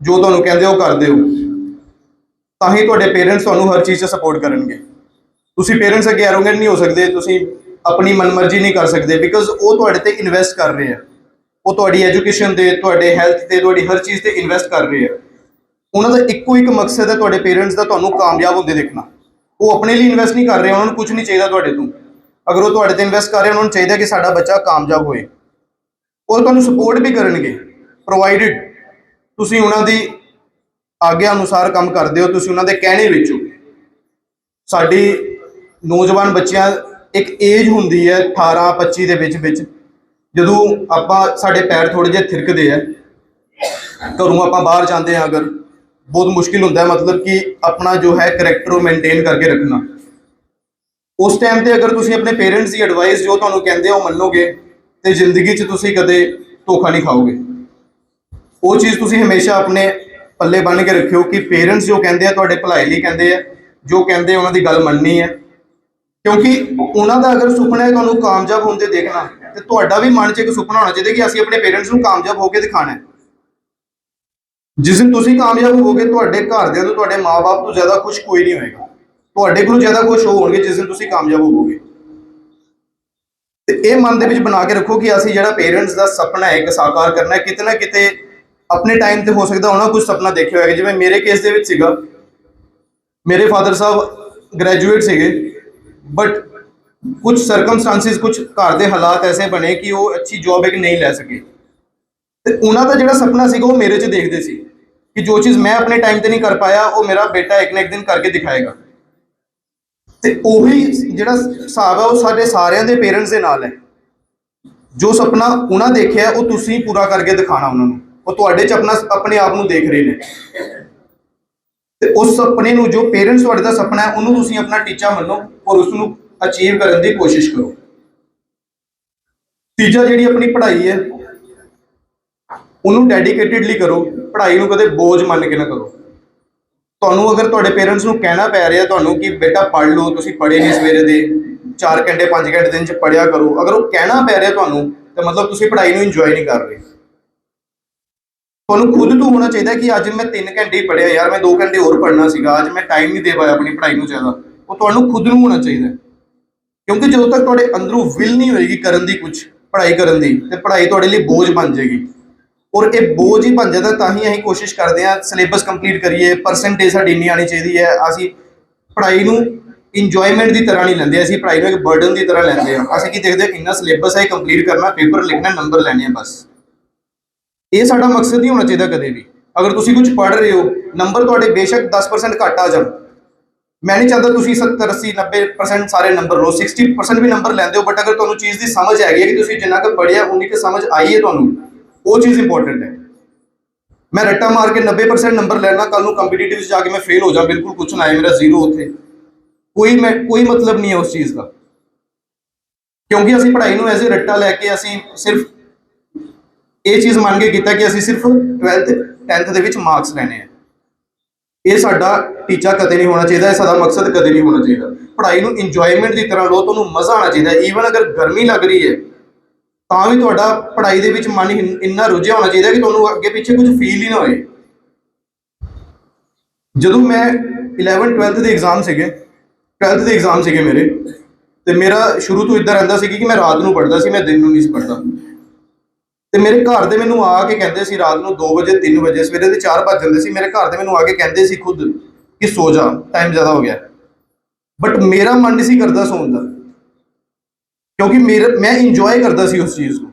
ਜੋ ਤੁਹਾਨੂੰ ਕਹਿੰਦੇ ਉਹ ਕਰਦੇ ਹੋ, ਤਾਂ ਹੀ ਤੁਹਾਡੇ ਪੇਰੈਂਟਸ ਤੁਹਾਨੂੰ ਹਰ ਚੀਜ਼ 'ਚ ਸਪੋਰਟ ਕਰਨਗੇ। ਤੁਸੀਂ ਪੇਰੈਂਟਸ ਅੱਗੇ ਐਰੋਗੈਂਟ ਨਹੀਂ ਹੋ ਸਕਦੇ, ਤੁਸੀਂ ਆਪਣੀ ਮਨਮਰਜ਼ੀ ਨਹੀਂ ਕਰ ਸਕਦੇ, ਬਿਕਾਜ਼ ਉਹ ਤੁਹਾਡੇ ਤੇ ਇਨਵੈਸਟ ਕਰ ਰਹੇ ਆ, ਉਹ ਤੁਹਾਡੀ ਐਜੂਕੇਸ਼ਨ ਤੇ, ਤੁਹਾਡੇ ਹੈਲਥ ਤੇ, ਤੁਹਾਡੀ ਹਰ ਚੀਜ਼ ਤੇ ਇਨਵੈਸਟ ਕਰ ਰਹੇ ਆ। ਉਹਨਾਂ ਦਾ ਇੱਕੋ ਇੱਕ ਮਕਸਦ ਹੈ ਤੁਹਾਡੇ ਪੇਰੈਂਟਸ ਦਾ ਤੁਹਾਨੂੰ ਕਾਮਯਾਬ ਹੁੰਦੇ ਦੇਖਣਾ। ਉਹ ਆਪਣੇ ਲਈ ਇਨਵੈਸਟ ਨਹੀਂ ਕਰ ਰਹੇ, ਉਹਨਾਂ ਨੂੰ ਕੁਝ ਨਹੀਂ ਚਾਹੀਦਾ ਤੁਹਾਡੇ ਤੋਂ। ਅਗਰ ਉਹ ਤੁਹਾਡੇ ਤੇ ਇਨਵੈਸਟ ਕਰ ਰਹੇ, ਉਹਨਾਂ ਨੂੰ ਚਾਹੀਦਾ ਕਿ ਸਾਡਾ ਬੱਚਾ ਕਾਮਯਾਬ ਹੋਏ। ਉਹ ਤੁਹਾਨੂੰ ਸਪੋਰਟ ਵੀ ਕਰਨਗੇ, ਪ੍ਰੋਵਾਈਡਡ ਤੁਸੀਂ ਉਹਨਾਂ ਦੀ ਆਗਿਆ ਅਨੁਸਾਰ ਕੰਮ ਕਰਦੇ ਹੋ, ਤੁਸੀਂ ਉਹਨਾਂ ਦੇ ਕਹਿਣੇ ਵਿੱਚ ਹੋ। ਸਾਡੀ ਨੌਜਵਾਨ ਬੱਚਿਆਂ ਇੱਕ ਏਜ ਹੁੰਦੀ ਹੈ 18-25 ਦੇ ਵਿੱਚ ਜਦੋਂ ਸਾਡੇ ਪੈਰ ਥੋੜੇ ਜਿਹੇ ਥਿਰਕਦੇ ਆ, ਘਰੋਂ ਆਪਾਂ ਬਾਹਰ ਜਾਂਦੇ ਹਾਂ, ਅਗਰ ਬਹੁਤ ਮੁਸ਼ਕਿਲ ਹੁੰਦਾ ਹੈ, ਮਤਲਬ ਕਿ ਆਪਣਾ ਜੋ ਹੈ ਕਰੈਕਟਰ ਮੇਨਟੇਨ ਕਰਕੇ ਰੱਖਣਾ। ਉਸ ਟਾਈਮ ਤੇ ਅਗਰ ਤੁਸੀਂ ਆਪਣੇ ਪੇਰੈਂਟਸ ਦੀ ਐਡਵਾਈਸ ਜੋ ਤੁਹਾਨੂੰ ਕਹਿੰਦੇ ਆ ਉਹ ਮੰਨੋਗੇ, ਤੇ ਜ਼ਿੰਦਗੀ 'ਚ ਤੁਸੀਂ ਕਦੇ ਧੋਖਾ ਨਹੀਂ ਖਾਓਗੇ। ਉਹ ਚੀਜ਼ ਤੁਸੀਂ ਹਮੇਸ਼ਾ ਆਪਣੇ ਪੱਲੇ ਬੰਨ੍ਹ ਕੇ ਰੱਖਿਓ ਕਿ ਪੇਰੈਂਟਸ ਜੋ ਕਹਿੰਦੇ ਆ ਤੁਹਾਡੇ ਭਲਾਈ ਲਈ ਕਹਿੰਦੇ ਆ, ਜੋ ਕਹਿੰਦੇ ਉਹਨਾਂ ਦੀ ਗੱਲ ਮੰਨਣੀ ਹੈ, ਕਿਉਂਕਿ ਉਹਨਾਂ ਦਾ ਅਗਰ ਸੁਪਨਾ ਹੈ ਤੁਹਾਨੂੰ ਕਾਮਯਾਬ ਹੁੰਦੇ ਦੇਖਣਾ, ਤੇ ਤੁਹਾਡਾ ਵੀ ਮਨ 'ਚ ਇੱਕ ਸੁਪਨਾ ਹੋਣਾ ਚਾਹੀਦਾ ਕਿ ਅਸੀਂ ਆਪਣੇ ਪੇਰੈਂਟਸ ਨੂੰ ਕਾਮਯਾਬ ਹੋ ਕੇ ਦਿਖਾਣਾ ਹੈ। ਜਿਸ ਦਿਨ ਤੁਸੀਂ ਕਾਮਯਾਬ ਹੋਵੋਗੇ, ਤੁਹਾਡੇ ਘਰਦਿਆਂ ਤੋਂ, ਤੁਹਾਡੇ ਮਾਂ-ਬਾਪ ਤੋਂ ਜ਼ਿਆਦਾ ਖੁਸ਼ ਕੋਈ ਨਹੀਂ ਹੋਏਗਾ। ਤੁਹਾਡੇ ਕੋਲੋਂ ਜ਼ਿਆਦਾ ਖੁਸ਼ ਹੋਣਗੇ ਜਿਸ ਦਿਨ ਤੁਸੀਂ ਕਾਮਯਾਬ ਹੋਵੋਗੇ। ਤੇ ਇਹ ਮਨ ਦੇ ਵਿੱਚ ਬਣਾ ਕੇ ਰੱਖੋ ਕਿ ਅਸੀਂ ਜਿਹੜਾ ਪੇਰੈਂਟਸ ਦਾ ਸੁਪਨਾ ਹੈ ਇੱਕ ਸਾਕਾਰ ਕਰਨਾ ਹੈ, ਕਿਤੇ ਨਾ ਕਿਤੇ ਆਪਣੇ ਟਾਈਮ ਤੇ ਹੋ ਸਕਦਾ ਉਹਨਾਂ ਕੁਝ ਸੁਪਨਾ ਦੇਖਿਆ ਹੋਏਗਾ। ਜਿਵੇਂ ਮੇਰੇ ਕੇਸ ਦੇ ਵਿੱਚ ਸੀਗਾ, ਮੇਰੇ ਫਾਦਰ ਸਾਹਿਬ ਗ੍ਰੈਜੂਏਟ ਸੀਗੇ, ਬਟ ਕੁਝ ਸਰਕਮਸਟੈਂਸਿਸ, ਕੁਝ ਘਰ ਦੇ ਹਾਲਾਤ ਐਸੇ ਬਣੇ ਕਿ ਉਹ ਅੱਛੀ ਜੌਬ ਇੱਕ ਨਹੀਂ ਲੈ ਸਕੇ। ਤੇ ਉਹਨਾਂ ਦਾ ਜਿਹੜਾ ਸੁਪਨਾ ਸੀਗਾ ਉਹ ਮੇਰੇ 'ਚ ਦੇਖਦੇ ਸੀ ਕਿ ਜੋ ਚੀਜ਼ ਮੈਂ ਆਪਣੇ ਟਾਈਮ ਤੇ ਨਹੀਂ ਕਰ ਪਾਇਆ ਉਹ ਮੇਰਾ ਬੇਟਾ ਇੱਕ ਨਾ ਇੱਕ ਦਿਨ ਕਰਕੇ ਦਿਖਾਏਗਾ। ਤੇ ਉਹੀ ਜਿਹੜਾ ਹਿਸਾਬ ਹੈ ਉਹ ਸਾਡੇ ਸਾਰਿਆਂ ਦੇ ਪੇਰੈਂਟਸ ਦੇ ਨਾਲ ਹੈ। ਜੋ ਸੁਪਨਾ ਉਹਨਾਂ ਦੇਖਿਆ ਉਹ ਤੁਸੀਂ ਪੂਰਾ ਕਰਕੇ ਦਿਖਾਣਾ ਉਹਨਾਂ ਨੂੰ, ਉਹ ਤੁਹਾਡੇ 'ਚ ਆਪਣੇ ਆਪ ਨੂੰ ਦੇਖ ਰਹੇ ਨੇ। ਤੇ ਉਸ ਸੁਪਨੇ ਨੂੰ, ਜੋ ਪੇਰੈਂਟਸ ਤੁਹਾਡੇ ਦਾ ਸੁਪਨਾ ਹੈ, ਉਹਨੂੰ ਤੁਸੀਂ ਆਪਣਾ ਟੀਚਾ ਮੰਨੋ ਔਰ ਉਸ ਨੂੰ ਅਚੀਵ ਕਰਨ ਦੀ ਕੋਸ਼ਿਸ਼ ਕਰੋ। ਤੀਜਾ, ਜਿਹੜੀ ਆਪਣੀ ਪੜ੍ਹਾਈ ਹੈ ਉਹਨੂੰ ਡੈਡੀਕੇਟਿਡਲੀ ਕਰੋ। ਪੜ੍ਹਾਈ ਨੂੰ ਕਦੇ ਬੋਝ ਮੰਨ ਕੇ ਨਾ ਕਰੋ। ਤੁਹਾਨੂੰ ਅਗਰ ਤੁਹਾਡੇ ਪੇਰੈਂਟਸ ਨੂੰ ਕਹਿਣਾ ਪੈ ਰਿਹਾ ਤੁਹਾਨੂੰ ਕਿ ਬੇਟਾ ਪੜ੍ਹ ਲਓ, ਤੁਸੀਂ ਪੜ੍ਹੇ ਨਹੀਂ ਸਵੇਰੇ ਦੇ 4 ਘੰਟੇ 5 ਘੰਟੇ ਦਿਨ 'ਚ ਪੜ੍ਹਿਆ ਕਰੋ, ਅਗਰ ਉਹ ਕਹਿਣਾ ਪੈ ਰਿਹਾ ਤੁਹਾਨੂੰ, ਤਾਂ ਮਤਲਬ ਤੁਸੀਂ ਪੜ੍ਹਾਈ ਨੂੰ ਇੰਜੋਏ ਨਹੀਂ ਕਰ ਰਹੇ। ਤੁਹਾਨੂੰ ਖੁਦ ਤੋਂ ਹੋਣਾ ਚਾਹੀਦਾ ਕਿ ਅੱਜ ਮੈਂ 3 ਘੰਟੇ ਹੀ ਪੜ੍ਹਿਆ, ਯਾਰ ਮੈਂ 2 ਘੰਟੇ ਹੋਰ ਪੜ੍ਹਨਾ ਸੀਗਾ, ਅੱਜ ਮੈਂ ਟਾਈਮ ਨਹੀਂ ਦੇ ਪਾਇਆ ਆਪਣੀ ਪੜ੍ਹਾਈ ਨੂੰ ਜ਼ਿਆਦਾ। ਉਹ ਤੁਹਾਨੂੰ ਖੁਦ ਨੂੰ ਹੋਣਾ ਚਾਹੀਦਾ, ਕਿਉਂਕਿ ਜਦੋਂ ਤੱਕ ਤੁਹਾਡੇ ਅੰਦਰੋਂ ਵਿਲ ਨਹੀਂ ਹੋਏਗੀ ਕਰਨ ਦੀ, ਕੁਝ ਪੜ੍ਹਾਈ ਕਰਨ ਦੀ, ਤੇ ਪੜ੍ਹਾਈ ਤੁਹਾਡੇ ਲਈ ਬੋਝ ਬਣ ਜਾਏਗੀ। ਔਰ ਇਹ ਬੋਝ ਹੀ ਬਣ ਜਾਂਦਾ, ਤਾਂ ਹੀ ਅਸੀਂ ਕੋਸ਼ਿਸ਼ ਕਰਦੇ ਹਾਂ ਸਿਲੇਬਸ ਕੰਪਲੀਟ ਕਰੀਏ, ਪਰਸੈਂਟੇਜ ਸਾਡੀ ਇੰਨੀ ਆਉਣੀ ਚਾਹੀਦੀ ਹੈ। ਅਸੀਂ ਪੜ੍ਹਾਈ ਨੂੰ ਇੰਜੋਇਮੈਂਟ ਦੀ ਤਰ੍ਹਾਂ ਨਹੀਂ ਲੈਂਦੇ, ਅਸੀਂ ਪੜ੍ਹਾਈ ਨੂੰ ਇੱਕ ਬਰਡਨ ਦੀ ਤਰ੍ਹਾਂ ਲੈਂਦੇ ਹਾਂ। ਅਸੀਂ ਕੀ ਦੇਖਦੇ, ਇੰਨਾ ਸਿਲੇਬਸ ਹੈ, ਕੰਪਲੀਟ ਕਰਨਾ, ਪੇਪਰ ਲਿਖਣਾ, ਨੰਬਰ ਲੈਣੇ ਆ ਬਸ। ਇਹ ਸਾਡਾ ਮਕਸਦ ਨਹੀਂ ਹੋਣਾ ਚਾਹੀਦਾ ਕਦੇ ਵੀ। ਅਗਰ ਤੁਸੀਂ ਕੁਝ ਪੜ੍ਹ ਰਹੇ ਹੋ, ਨੰਬਰ ਤੁਹਾਡੇ ਬੇਸ਼ੱਕ 10% ਘੱਟ ਆ ਜਾਣ, ਮੈਂ ਨਹੀਂ ਚਾਹੁੰਦਾ ਤੁਸੀਂ 70 80 90% ਸਾਰੇ ਨੰਬਰ ਲਓ, 60% ਵੀ ਨੰਬਰ ਲੈਂਦੇ ਹੋ, ਬਟ ਅਗਰ ਤੁਹਾਨੂੰ ਚੀਜ਼ ਦੀ ਸਮਝ ਹੈਗੀ ਹੈ ਕਿ ਤੁਸੀਂ ਜਿੰਨਾ ਕੁ ਪੜ੍ਹਿਆ ਉਨੀ ਕੁ ਸਮਝ ਆਈ ਹੈ ਤੁਹਾਨੂੰ, ਉਹ ਚੀਜ਼ ਇੰਪੋਰਟੈਂਟ ਹੈ। ਮੈਂ ਰੱਟਾ ਮਾਰ ਕੇ 90% ਨੰਬਰ ਲੈਣਾ, ਕੱਲ ਨੂੰ ਕੰਪੀਟੀਟਿਵ 'ਚ ਜਾ ਕੇ ਮੈਂ ਫੇਲ ਹੋ ਜਾ, ਬਿਲਕੁਲ ਕੁਛ ਨਾ ਆਏ, ਮੇਰਾ ਜ਼ੀਰੋ ਉੱਥੇ, ਕੋਈ ਮਤਲਬ ਨਹੀਂ ਹੈ ਉਸ ਚੀਜ਼ ਦਾ। ਕਿਉਂਕਿ ਅਸੀਂ ਪੜ੍ਹਾਈ ਨੂੰ ਐਜ਼ ਏ ਰੱਟਾ ਲੈ ਕੇ ਅਸੀਂ ਸਿਰਫ ਇਹ ਚੀਜ਼ ਮੰਨ ਕੇ ਕੀਤਾ ਕਿ ਅਸੀਂ ਸਿਰਫ 12th 10th ਦੇ ਵਿੱਚ ਮਾਰਕਸ ਲੈਣੇ ਆ। ਇਹ ਸਾਡਾ ਟੀਚਾ ਕਦੇ ਨਹੀਂ ਹੋਣਾ ਚਾਹੀਦਾ, ਇਹ ਸਾਡਾ ਮਕਸਦ ਕਦੇ ਨਹੀਂ ਹੋਣਾ ਚਾਹੀਦਾ। ਪੜ੍ਹਾਈ ਨੂੰ ਇੰਜੋਇਮੈਂਟ ਦੀ ਤਰ੍ਹਾਂ ਲਓ, ਤੁਹਾਨੂੰ ਮਜ਼ਾ ਆਉਣਾ ਚਾਹੀਦਾ। ਈਵਨ ਅਗਰ ਗਰਮੀ ਲੱਗ ਰਹੀ ਹੈ ਤਾਂ ਵੀ ਤੁਹਾਡਾ ਪੜ੍ਹਾਈ ਦੇ ਵਿੱਚ ਮਨ ਇੰਨਾ ਰੁੱਝਿਆ ਹੋਣਾ ਚਾਹੀਦਾ ਕਿ ਤੁਹਾਨੂੰ ਅੱਗੇ ਪਿੱਛੇ ਕੁਝ ਫੀਲ ਹੀ ਨਾ ਹੋਏ। ਜਦੋਂ ਮੈਂ 11 12th ਦੇ ਐਗਜ਼ਾਮ ਸੀਗੇ ਮੇਰੇ, ਤੇ ਮੇਰਾ ਸ਼ੁਰੂ ਤੋਂ ਇੱਦਾਂ ਰਹਿੰਦਾ ਸੀ ਕਿ ਮੈਂ ਰਾਤ ਨੂੰ ਪੜ੍ਹਦਾ ਸੀ, ਮੈਂ ਦਿਨ ਨੂੰ ਨਹੀਂ ਸੀ ਪੜ੍ਹਦਾ। ਤੇ ਮੇਰੇ ਘਰ ਦੇ ਮੈਨੂੰ ਆ ਕੇ ਕਹਿੰਦੇ ਸੀ ਰਾਤ ਨੂੰ 2 ਵਜੇ 3 ਵਜੇ, ਸਵੇਰੇ ਦੇ 4 ਵੱਜ ਜਾਂਦੇ ਸੀ, ਮੇਰੇ ਘਰ ਦੇ ਮੈਨੂੰ ਆ ਕੇ ਕਹਿੰਦੇ ਸੀ ਖੁਦ ਕਿ ਸੋ ਜਾ, ਟਾਈਮ ਜ਼ਿਆਦਾ ਹੋ ਗਿਆ। ਬਟ ਮੇਰਾ ਮਨ ਨਹੀਂ ਸੀ ਕਰਦਾ ਸੌਣ ਦਾ, ਕਿਉਂਕਿ ਮੈਂ ਇੰਜੋਏ ਕਰਦਾ ਸੀ ਉਸ ਚੀਜ਼ ਨੂੰ,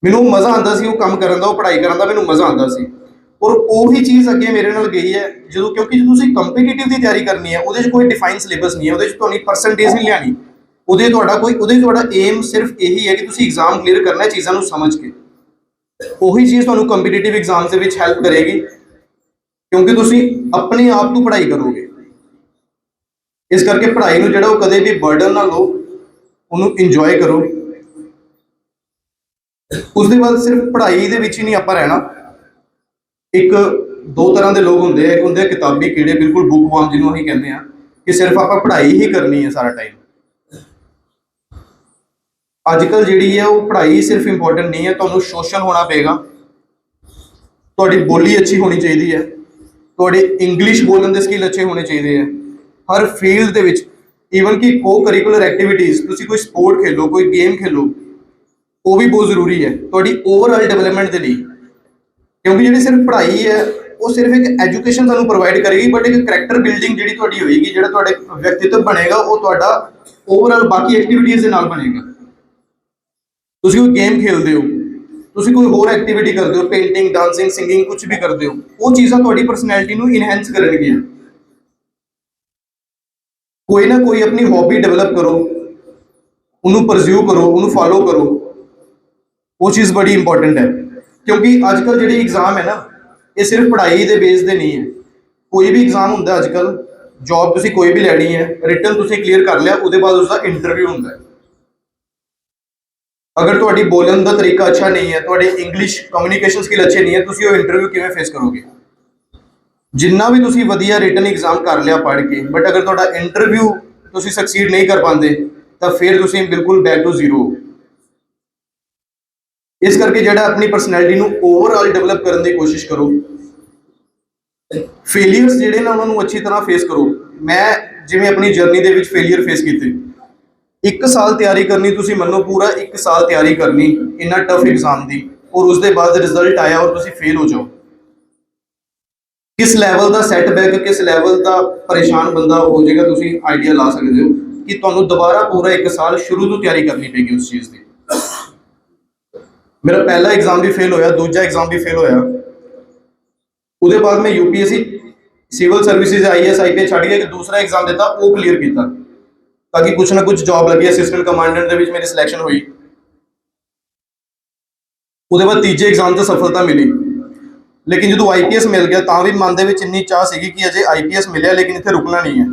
ਮੈਨੂੰ ਮਜ਼ਾ ਆਉਂਦਾ ਸੀ ਉਹ ਕੰਮ ਕਰਨ ਦਾ, ਉਹ ਪੜ੍ਹਾਈ ਕਰਨ ਦਾ ਮੈਨੂੰ ਮਜ਼ਾ ਆਉਂਦਾ ਸੀ। ਔਰ ਉਹੀ ਚੀਜ਼ ਅੱਗੇ ਮੇਰੇ ਨਾਲ ਗਈ ਹੈ ਕਿਉਂਕਿ ਜਦੋਂ ਤੁਸੀਂ ਕੰਪੀਟੀਟਿਵ ਦੀ ਤਿਆਰੀ ਕਰਨੀ ਹੈ, ਉਹਦੇ 'ਚ ਕੋਈ ਡਿਫਾਈਨ ਸਿਲੇਬਸ ਨਹੀਂ ਹੈ, ਉਹਦੇ 'ਚ ਤੁਹਾਨੂੰ ਪਰਸੈਂਟੇਜ ਨਹੀਂ ਲਿਆਣੀ, ਉਹਦੇ ਤੁਹਾਡਾ ਏਮ ਸਿਰਫ ਇਹੀ ਹੈ ਕਿ ਤੁਸੀਂ ਐਗਜ਼ਾਮ ਕਲੀਅਰ ਕਰਨਾ ਹੈ ਚੀਜ਼ਾਂ ਨੂੰ ਸਮਝ ਕੇ। ਉਹੀ ਚੀਜ਼ ਤੁਹਾਨੂੰ ਕੰਪੀਟੀਟਿਵ ਐਗਜ਼ਾਮ ਦੇ ਵਿੱਚ ਹੈਲਪ ਕਰੇਗੀ, ਕਿਉਂਕਿ ਤੁਸੀਂ ਆਪਣੇ ਆਪ ਤੋਂ ਪੜ੍ਹਾਈ ਕਰੋਗੇ। ਇਸ ਕਰਕੇ ਪੜ੍ਹਾਈ ਨੂੰ ਜਿਹੜਾ ਉਹ ਕਦੇ ਵੀ ਬਰਡਨ ਨਾ ਲਓ, ਉਹਨੂੰ ਇੰਜੋਏ ਕਰੋ। ਉਸ ਦੇ ਬਾਅਦ ਸਿਰਫ ਪੜ੍ਹਾਈ ਦੇ ਵਿੱਚ ਹੀ ਨਹੀਂ ਆਪਾਂ ਰਹਿਣਾ। ਇੱਕ ਦੋ ਤਰ੍ਹਾਂ ਦੇ ਲੋਕ ਹੁੰਦੇ ਆ, ਇੱਕ ਹੁੰਦੇ ਆ ਕਿਤਾਬੀ ਕੀੜੇ, ਬਿਲਕੁਲ ਬੁੱਕਵਾਮ ਜਿਹਨੂੰ ਅਸੀਂ ਕਹਿੰਦੇ ਆ, ਕਿ ਸਿਰਫ ਆਪਾਂ ਪੜ੍ਹਾਈ ਹੀ ਕਰਨੀ ਹੈ ਸਾਰਾ ਟਾਈਮ। ਅੱਜ ਕੱਲ੍ਹ ਜਿਹੜੀ ਹੈ ਉਹ ਪੜ੍ਹਾਈ ਸਿਰਫ ਇੰਪੋਰਟੈਂਟ ਨਹੀਂ ਹੈ, ਤੁਹਾਨੂੰ ਸੋਸ਼ਲ ਹੋਣਾ ਪਏਗਾ, ਤੁਹਾਡੀ ਬੋਲੀ ਅੱਛੀ ਹੋਣੀ ਚਾਹੀਦੀ ਹੈ, ਤੁਹਾਡੇ ਇੰਗਲਿਸ਼ ਬੋਲਣ ਦੇ ਸਕਿੱਲ ਅੱਛੇ ਹੋਣੇ ਚਾਹੀਦੇ ਹੈ ਹਰ ਫੀਲਡ ਦੇ ਵਿੱਚ। ਈਵਨ ਕਿ ਕੋ ਕਰਿਕੂਲਰ ਐਕਟੀਵਿਟੀਜ਼, ਤੁਸੀਂ ਕੋਈ ਸਪੋਰਟ ਖੇਲੋ, ਕੋਈ ਗੇਮ ਖੇਲੋ, ਉਹ ਵੀ ਬਹੁਤ ਜ਼ਰੂਰੀ ਹੈ ਤੁਹਾਡੀ ਓਵਰਆਲ ਡਿਵੈਲਪਮੈਂਟ ਦੇ ਲਈ। ਕਿਉਂਕਿ ਜਿਹੜੀ ਸਿਰਫ ਪੜ੍ਹਾਈ ਹੈ ਉਹ ਸਿਰਫ ਇੱਕ ਐਜੂਕੇਸ਼ਨ ਤੁਹਾਨੂੰ ਪ੍ਰੋਵਾਈਡ ਕਰੇਗੀ, ਬਟ ਇੱਕ ਕਰੈਕਟਰ ਬਿਲਡਿੰਗ ਜਿਹੜੀ ਤੁਹਾਡੀ ਹੋਏਗੀ, ਜਿਹੜਾ ਤੁਹਾਡੇ ਵਿਅਕਤੀਤਵ ਬਣੇਗਾ, ਉਹ ਤੁਹਾਡਾ ਓਵਰਆਲ ਬਾਕੀ ਐਕਟੀਵਿਟੀਜ਼ ਦੇ ਨਾਲ ਬਣੇਗਾ। ਤੁਸੀਂ ਕੋਈ ਗੇਮ ਖੇਲਦੇ ਹੋ, ਤੁਸੀਂ ਕੋਈ ਹੋਰ ਐਕਟੀਵਿਟੀ ਕਰਦੇ ਹੋ, ਪੇਂਟਿੰਗ, ਡਾਂਸਿੰਗ, ਸਿੰਗਿੰਗ, ਕੁਝ ਵੀ ਕਰਦੇ ਹੋ, ਉਹ ਚੀਜ਼ਾਂ ਤੁਹਾਡੀ ਪਰਸਨੈਲਿਟੀ ਨੂੰ ਇਨਹੈਂਸ ਕਰਨਗੀਆਂ। ਕੋਈ ਨਾ ਕੋਈ ਆਪਣੀ ਹੌਬੀ ਡਿਵੈਲਪ ਕਰੋ, ਉਹਨੂੰ ਪਰਸਿਊ ਕਰੋ, ਉਹਨੂੰ ਫਾਲੋ ਕਰੋ, ਉਹ ਚੀਜ਼ ਬੜੀ ਇੰਪੋਰਟੈਂਟ ਹੈ। ਕਿਉਂਕਿ ਅੱਜ ਕੱਲ੍ਹ ਜਿਹੜੀ ਐਗਜ਼ਾਮ ਹੈ ਨਾ, ਇਹ ਸਿਰਫ ਪੜ੍ਹਾਈ ਦੇ ਬੇਸ ਦੇ ਨਹੀਂ ਹੈ। ਕੋਈ ਵੀ ਐਗਜ਼ਾਮ ਹੁੰਦਾ ਅੱਜ ਕੱਲ੍ਹ, ਜੌਬ ਤੁਸੀਂ ਕੋਈ ਵੀ ਲੈਣੀ ਹੈ, ਰਿਟਨ ਤੁਸੀਂ ਕਲੀਅਰ ਕਰ ਲਿਆ, ਉਹਦੇ ਬਾਅਦ ਉਸਦਾ ਇੰਟਰਵਿਊ ਹੁੰਦਾ ਹੈ। ਅਗਰ ਤੁਹਾਡੀ ਬੋਲਣ ਦਾ ਤਰੀਕਾ ਅੱਛਾ ਨਹੀਂ ਹੈ, ਤੁਹਾਡੀ ਇੰਗਲਿਸ਼ ਕਮਿਊਨੀਕੇਸ਼ਨ ਸਕਿੱਲ ਅੱਛੇ ਨਹੀਂ ਹੈ, ਤੁਸੀਂ ਉਹ ਇੰਟਰਵਿਊ ਕਿਵੇਂ ਫੇਸ ਕਰੋਗੇ? ਜਿੰਨਾ ਵੀ ਤੁਸੀਂ ਵਧੀਆ ਰਿਟਨ ਐਗਜ਼ਾਮ ਕਰ ਲਿਆ ਪੜ੍ਹ ਕੇ, ਬਟ ਅਗਰ ਤੁਹਾਡਾ ਇੰਟਰਵਿਊ ਤੁਸੀਂ ਸਕਸੀਡ ਨਹੀਂ ਕਰ ਪਾਉਂਦੇ, ਤਾਂ ਫਿਰ ਤੁਸੀਂ ਬਿਲਕੁਲ ਬੈਕ ਟੂ ਜ਼ੀਰੋ। ਇਸ ਕਰਕੇ ਜਿਹੜਾ ਆਪਣੀ ਪਰਸਨੈਲਿਟੀ ਨੂੰ ਓਵਰਆਲ ਡਿਵੈਲਪ ਕਰਨ ਦੀ ਕੋਸ਼ਿਸ਼ ਕਰੋ। ਫੇਲੀਅਰਸ ਜਿਹੜੇ ਨੇ ਉਹਨਾਂ ਨੂੰ ਅੱਛੀ ਤਰ੍ਹਾਂ ਫੇਸ ਕਰੋ। ਮੈਂ ਜਿਵੇਂ ਆਪਣੀ ਜਰਨੀ ਦੇ ਵਿੱਚ ਫੇਲੀਅਰ ਫੇਸ ਕੀਤੇ, 1 ਸਾਲ ਤਿਆਰੀ ਕਰਨੀ, ਤੁਸੀਂ ਮੰਨੋ ਪੂਰਾ 1 ਸਾਲ ਤਿਆਰੀ ਕਰਨੀ ਇੰਨਾ ਟਫ ਐਗਜ਼ਾਮ ਦੀ, ਔਰ ਉਸ ਦੇ ਬਾਅਦ ਰਿਜ਼ਲਟ ਆਇਆ ਔਰ ਤੁਸੀਂ ਫੇਲ ਹੋ ਜਾਓ। ਕਿਸ ਲੈਵਲ ਦਾ ਸੈਟਬੈਕ, ਕਿਸ ਲੈਵਲ ਦਾ ਪਰੇਸ਼ਾਨ ਬੰਦਾ ਹੋ ਜਾਏਗਾ, ਤੁਸੀਂ ਆਈਡੀਆ ਲਾ ਸਕਦੇ ਹੋ ਕਿ ਤੁਹਾਨੂੰ ਦੁਬਾਰਾ ਪੂਰਾ 1 ਸਾਲ ਸ਼ੁਰੂ ਤੋਂ ਤਿਆਰੀ ਕਰਨੀ ਪਏਗੀ ਉਸ ਚੀਜ਼ ਦੀ। ਮੇਰਾ ਪਹਿਲਾ ਐਗਜ਼ਾਮ ਵੀ ਫੇਲ ਹੋਇਆ, ਦੂਜਾ ਐਗਜ਼ਾਮ ਵੀ ਫੇਲ ਹੋਇਆ। ਉਹਦੇ ਬਾਅਦ ਮੈਂ UPSC civil services IAS IPS ਛੱਡ ਕੇ ਇੱਕ ਦੂਸਰਾ ਐਗਜ਼ਾਮ ਦਿੱਤਾ, ਉਹ ਕਲੀਅਰ ਕੀਤਾ ਤਾਂ ਕਿ ਕੁਛ ਨਾ ਕੁਛ ਜੌਬ ਲੱਗੀ। ਅਸਿਸਟੈਂਟ ਕਮਾਂਡੈਂਟ ਦੇ ਵਿੱਚ ਮੇਰੀ ਸਿਲੈਕਸ਼ਨ ਹੋਈ। ਉਹਦੇ ਬਾਅਦ ਤੀਜੇ ਐਗਜ਼ਾਮ 'ਚ ਸਫਲਤਾ ਮਿਲੀ, ਲੇਕਿਨ ਜਦੋਂ IPS ਮਿਲ ਗਿਆ ਤਾਂ ਵੀ ਮਨ ਦੇ ਵਿੱਚ ਇੰਨੀ ਚਾਹ ਸੀਗੀ ਕਿ ਅਜੇ IPS ਮਿਲਿਆ, ਲੇਕਿਨ ਇੱਥੇ ਰੁਕਣਾ ਨਹੀਂ ਹੈ।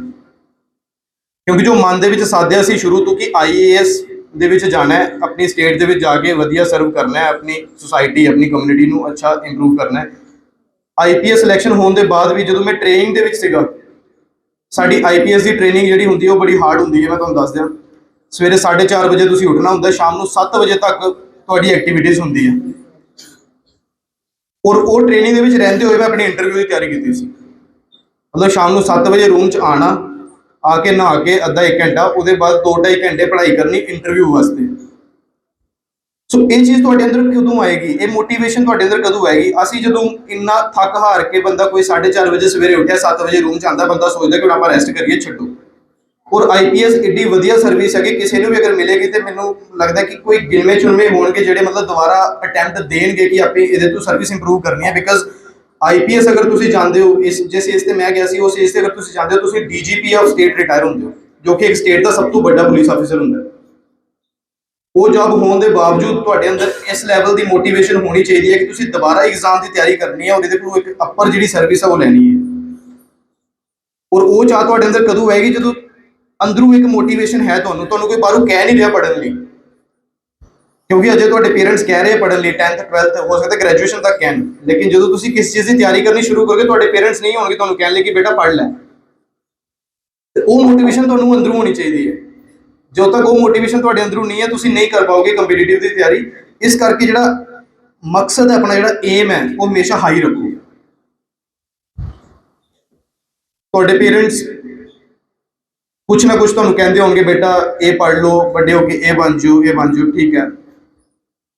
ਕਿਉਂਕਿ ਜੋ ਮਨ ਦੇ ਵਿੱਚ ਸਾਧਿਆ ਸੀ ਸ਼ੁਰੂ ਤੋਂ ਕਿ IAS ਦੇ ਵਿੱਚ ਜਾਣਾ ਹੈ, ਆਪਣੀ ਸਟੇਟ ਦੇ ਵਿੱਚ ਜਾ ਕੇ ਵਧੀਆ ਸਰਵ ਕਰਨਾ ਹੈ, ਆਪਣੀ ਸੁਸਾਇਟੀ, ਆਪਣੀ ਕਮਿਊਨਿਟੀ ਨੂੰ ਅੱਛਾ ਇੰਪਰੂਵ ਕਰਨਾ ਹੈ। IPS ਸਿਲੈਕਸ਼ਨ ਹੋਣ ਦੇ ਬਾਅਦ ਵੀ ਜਦੋਂ ਮੈਂ ਟ੍ਰੇਨਿੰਗ ਦੇ ਵਿੱਚ ਸੀਗਾ, ਸਾਡੀ IPS ਦੀ ਟ੍ਰੇਨਿੰਗ ਜਿਹੜੀ ਹੁੰਦੀ ਹੈ ਉਹ ਬੜੀ ਹਾਰਡ ਹੁੰਦੀ ਹੈ। ਮੈਂ ਤੁਹਾਨੂੰ ਦੱਸ ਦਿਆਂ, ਸਵੇਰੇ 4:30 ਵਜੇ ਤੁਸੀਂ ਉੱਠਣਾ ਹੁੰਦਾ, ਸ਼ਾਮ ਨੂੰ 7 ਵਜੇ ਤੱਕ ਤੁਹਾਡੀ ਐਕਟੀਵਿਟੀਜ਼ ਹੁੰਦੀ ਹੈ। ਔਰ ਉਹ ਟ੍ਰੇਨਿੰਗ ਦੇ ਵਿੱਚ ਰਹਿੰਦੇ ਹੋਏ ਮੈਂ ਆਪਣੀ ਇੰਟਰਵਿਊ ਦੀ ਤਿਆਰੀ ਕੀਤੀ ਸੀ। ਮਤਲਬ ਸ਼ਾਮ ਨੂੰ 7 ਵਜੇ ਰੂਮ 'ਚ ਆਉਣਾ, ਆ ਕੇ ਨਹਾ ਕੇ ਅੱਧਾ 1 ਘੰਟਾ, ਉਹਦੇ ਬਾਅਦ 2-2.5 ਘੰਟੇ ਪੜ੍ਹਾਈ ਕਰਨੀ ਇੰਟਰਵਿਊ ਵਾਸਤੇ। ਸੋ ਇਹ ਚੀਜ਼ ਤੁਹਾਡੇ ਅੰਦਰ ਕਦੋਂ ਆਏਗੀ, ਇਹ ਮੋਟੀਵੇਸ਼ਨ ਤੁਹਾਡੇ ਅੰਦਰ ਕਦੋਂ ਆਏਗੀ? ਅਸੀਂ ਜਦੋਂ ਇੰਨਾ ਥੱਕ ਹਾਰ ਕੇ ਬੰਦਾ ਕੋਈ 4:30 ਵਜੇ ਸਵੇਰੇ ਉੱਠਿਆ, 7 ਵਜੇ ਰੂਮ 'ਚ ਆਉਂਦਾ, ਬੰਦਾ ਸੋਚਦਾ ਕਿ ਹੁਣ ਆਪਾਂ ਰੈਸਟ ਕਰੀਏ, ਛੱਡੋ। ਔਰ IPS ਏਡੀ ਵਧੀਆ ਸਰਵਿਸ ਹੈ ਕਿ ਕਿਸੇ ਨੂੰ ਵੀ ਅਗਰ ਮਿਲੇਗੀ ਤੇ ਮੈਨੂੰ ਲੱਗਦਾ ਕਿ ਕੋਈ ਗਿਣਵੇਂ ਚੁਣਵੇਂ ਹੋਣਗੇ ਜਿਹੜੇ ਮਤਲਬ ਦੁਬਾਰਾ ਅਟੈਂਪਟ ਦੇਣਗੇ ਕਿ ਆਪੇ ਇਹਦੇ ਤੋਂ ਸਰਵਿਸ ਇੰਪਰੂਵ ਕਰਨੀ ਹੈ। ਬਿਕਾਜ਼ IPS अगर ਤੁਸੀਂ ਜਾਣਦੇ ਹੋ, ਇਸ ਜਿਸ ਏਜ ਤੇ ਮੈਂ ਗਿਆ ਸੀ ਉਸ ਏਜ ਤੇ ਅਗਰ ਤੁਸੀਂ ਜਾਣਦੇ ਹੋ, ਤੁਸੀਂ DGP ਆਫ ਸਟੇਟ ਰਿਟਾਇਰ ਹੁੰਦੇ ਹੋ, ਜੋ ਕਿ ਇੱਕ ਸਟੇਟ ਦਾ ਸਭ ਤੋਂ ਵੱਡਾ ਪੁਲਿਸ ਆਫੀਸਰ ਹੁੰਦਾ ਹੈ। ਉਹ ਜੌਬ ਹੋਣ ਦੇ ਬਾਵਜੂਦ ਤੁਹਾਡੇ ਅੰਦਰ ਇਸ ਲੈਵਲ ਦੀ ਮੋਟੀਵੇਸ਼ਨ ਹੋਣੀ ਚਾਹੀਦੀ ਹੈ ਕਿ ਤੁਸੀਂ ਦੁਬਾਰਾ ਐਗਜ਼ਾਮ ਦੀ ਤਿਆਰੀ ਕਰਨੀ ਹੈ ਔਰ ਇਹਦੇ ਕੋਲ ਇੱਕ ਅਪਰ ਜਿਹੜੀ ਸਰਵਿਸ ਹੈ ਉਹ ਲੈਣੀ ਹੈ। ਔਰ ਉਹ ਚਾਹ ਤੁਹਾਡੇ ਅੰਦਰ ਕਦੋਂ ਆਏਗੀ, ਜਦੋਂ ਅੰਦਰੋਂ ਇੱਕ ਮੋਟੀਵੇਸ਼ਨ ਹੈ, ਤੁਹਾਨੂੰ ਕੋਈ ਬਾਹਰੋਂ ਕਹਿ ਨਹੀਂ ਰਿਹਾ ਪੜ੍ਹਨ ਲਈ। ਕਿਉਂਕਿ ਅਜੇ ਤੁਹਾਡੇ ਪੇਰੈਂਟਸ ਕਹਿ ਰਹੇ ਪੜ੍ਹਨ ਲਈ 10th 12th ਹੋ ਸਕਦਾ ਗ੍ਰੈਜੂਏਸ਼ਨ ਤੱਕ ਕਹਿਣ, ਲੇਕਿਨ ਜਦੋਂ ਤੁਸੀਂ ਕਿਸ ਚੀਜ਼ ਦੀ ਤਿਆਰੀ ਕਰਨੀ ਸ਼ੁਰੂ ਕਰੋਗੇ ਤੁਹਾਡੇ ਪੇਰੈਂਟਸ ਨਹੀਂ ਹੋਣਗੇ ਤੁਹਾਨੂੰ ਕਹਿਣ ਲਈ ਕਿ ਬੇਟਾ ਪੜ੍ਹ ਲੈ। ਤੇ ਉਹ ਮੋਟੀਵੇਸ਼ਨ ਤੁਹਾਨੂੰ ਅੰਦਰੋਂ ਹੋਣੀ ਚਾਹੀਦੀ ਹੈ। ਜਦੋਂ ਤੱਕ ਉਹ ਮੋਟੀਵੇਸ਼ਨ ਤੁਹਾਡੇ ਅੰਦਰੋਂ ਨਹੀਂ ਹੈ, ਤੁਸੀਂ ਨਹੀਂ ਕਰ ਪਾਓਗੇ ਕੰਪੀਟੀਟਿਵ ਦੀ ਤਿਆਰੀ। ਇਸ ਕਰਕੇ ਜਿਹੜਾ ਮਕਸਦ ਹੈ ਆਪਣਾ, ਜਿਹੜਾ ਏਮ ਹੈ, ਉਹ ਹਮੇਸ਼ਾ ਹਾਈ ਰੱਖੋ। ਤੁਹਾਡੇ ਪੇਰੈਂਟਸ ਕੁਛ ਨਾ ਕੁਛ ਤੁਹਾਨੂੰ ਕਹਿੰਦੇ ਹੋਣਗੇ ਬੇਟਾ ਇਹ ਪੜ੍ਹ ਲਓ, ਵੱਡੇ ਹੋ ਕੇ ਇਹ ਬਣ ਜਾਓ, ਇਹ ਬਣ ਜਾਓ, ਠੀਕ ਹੈ,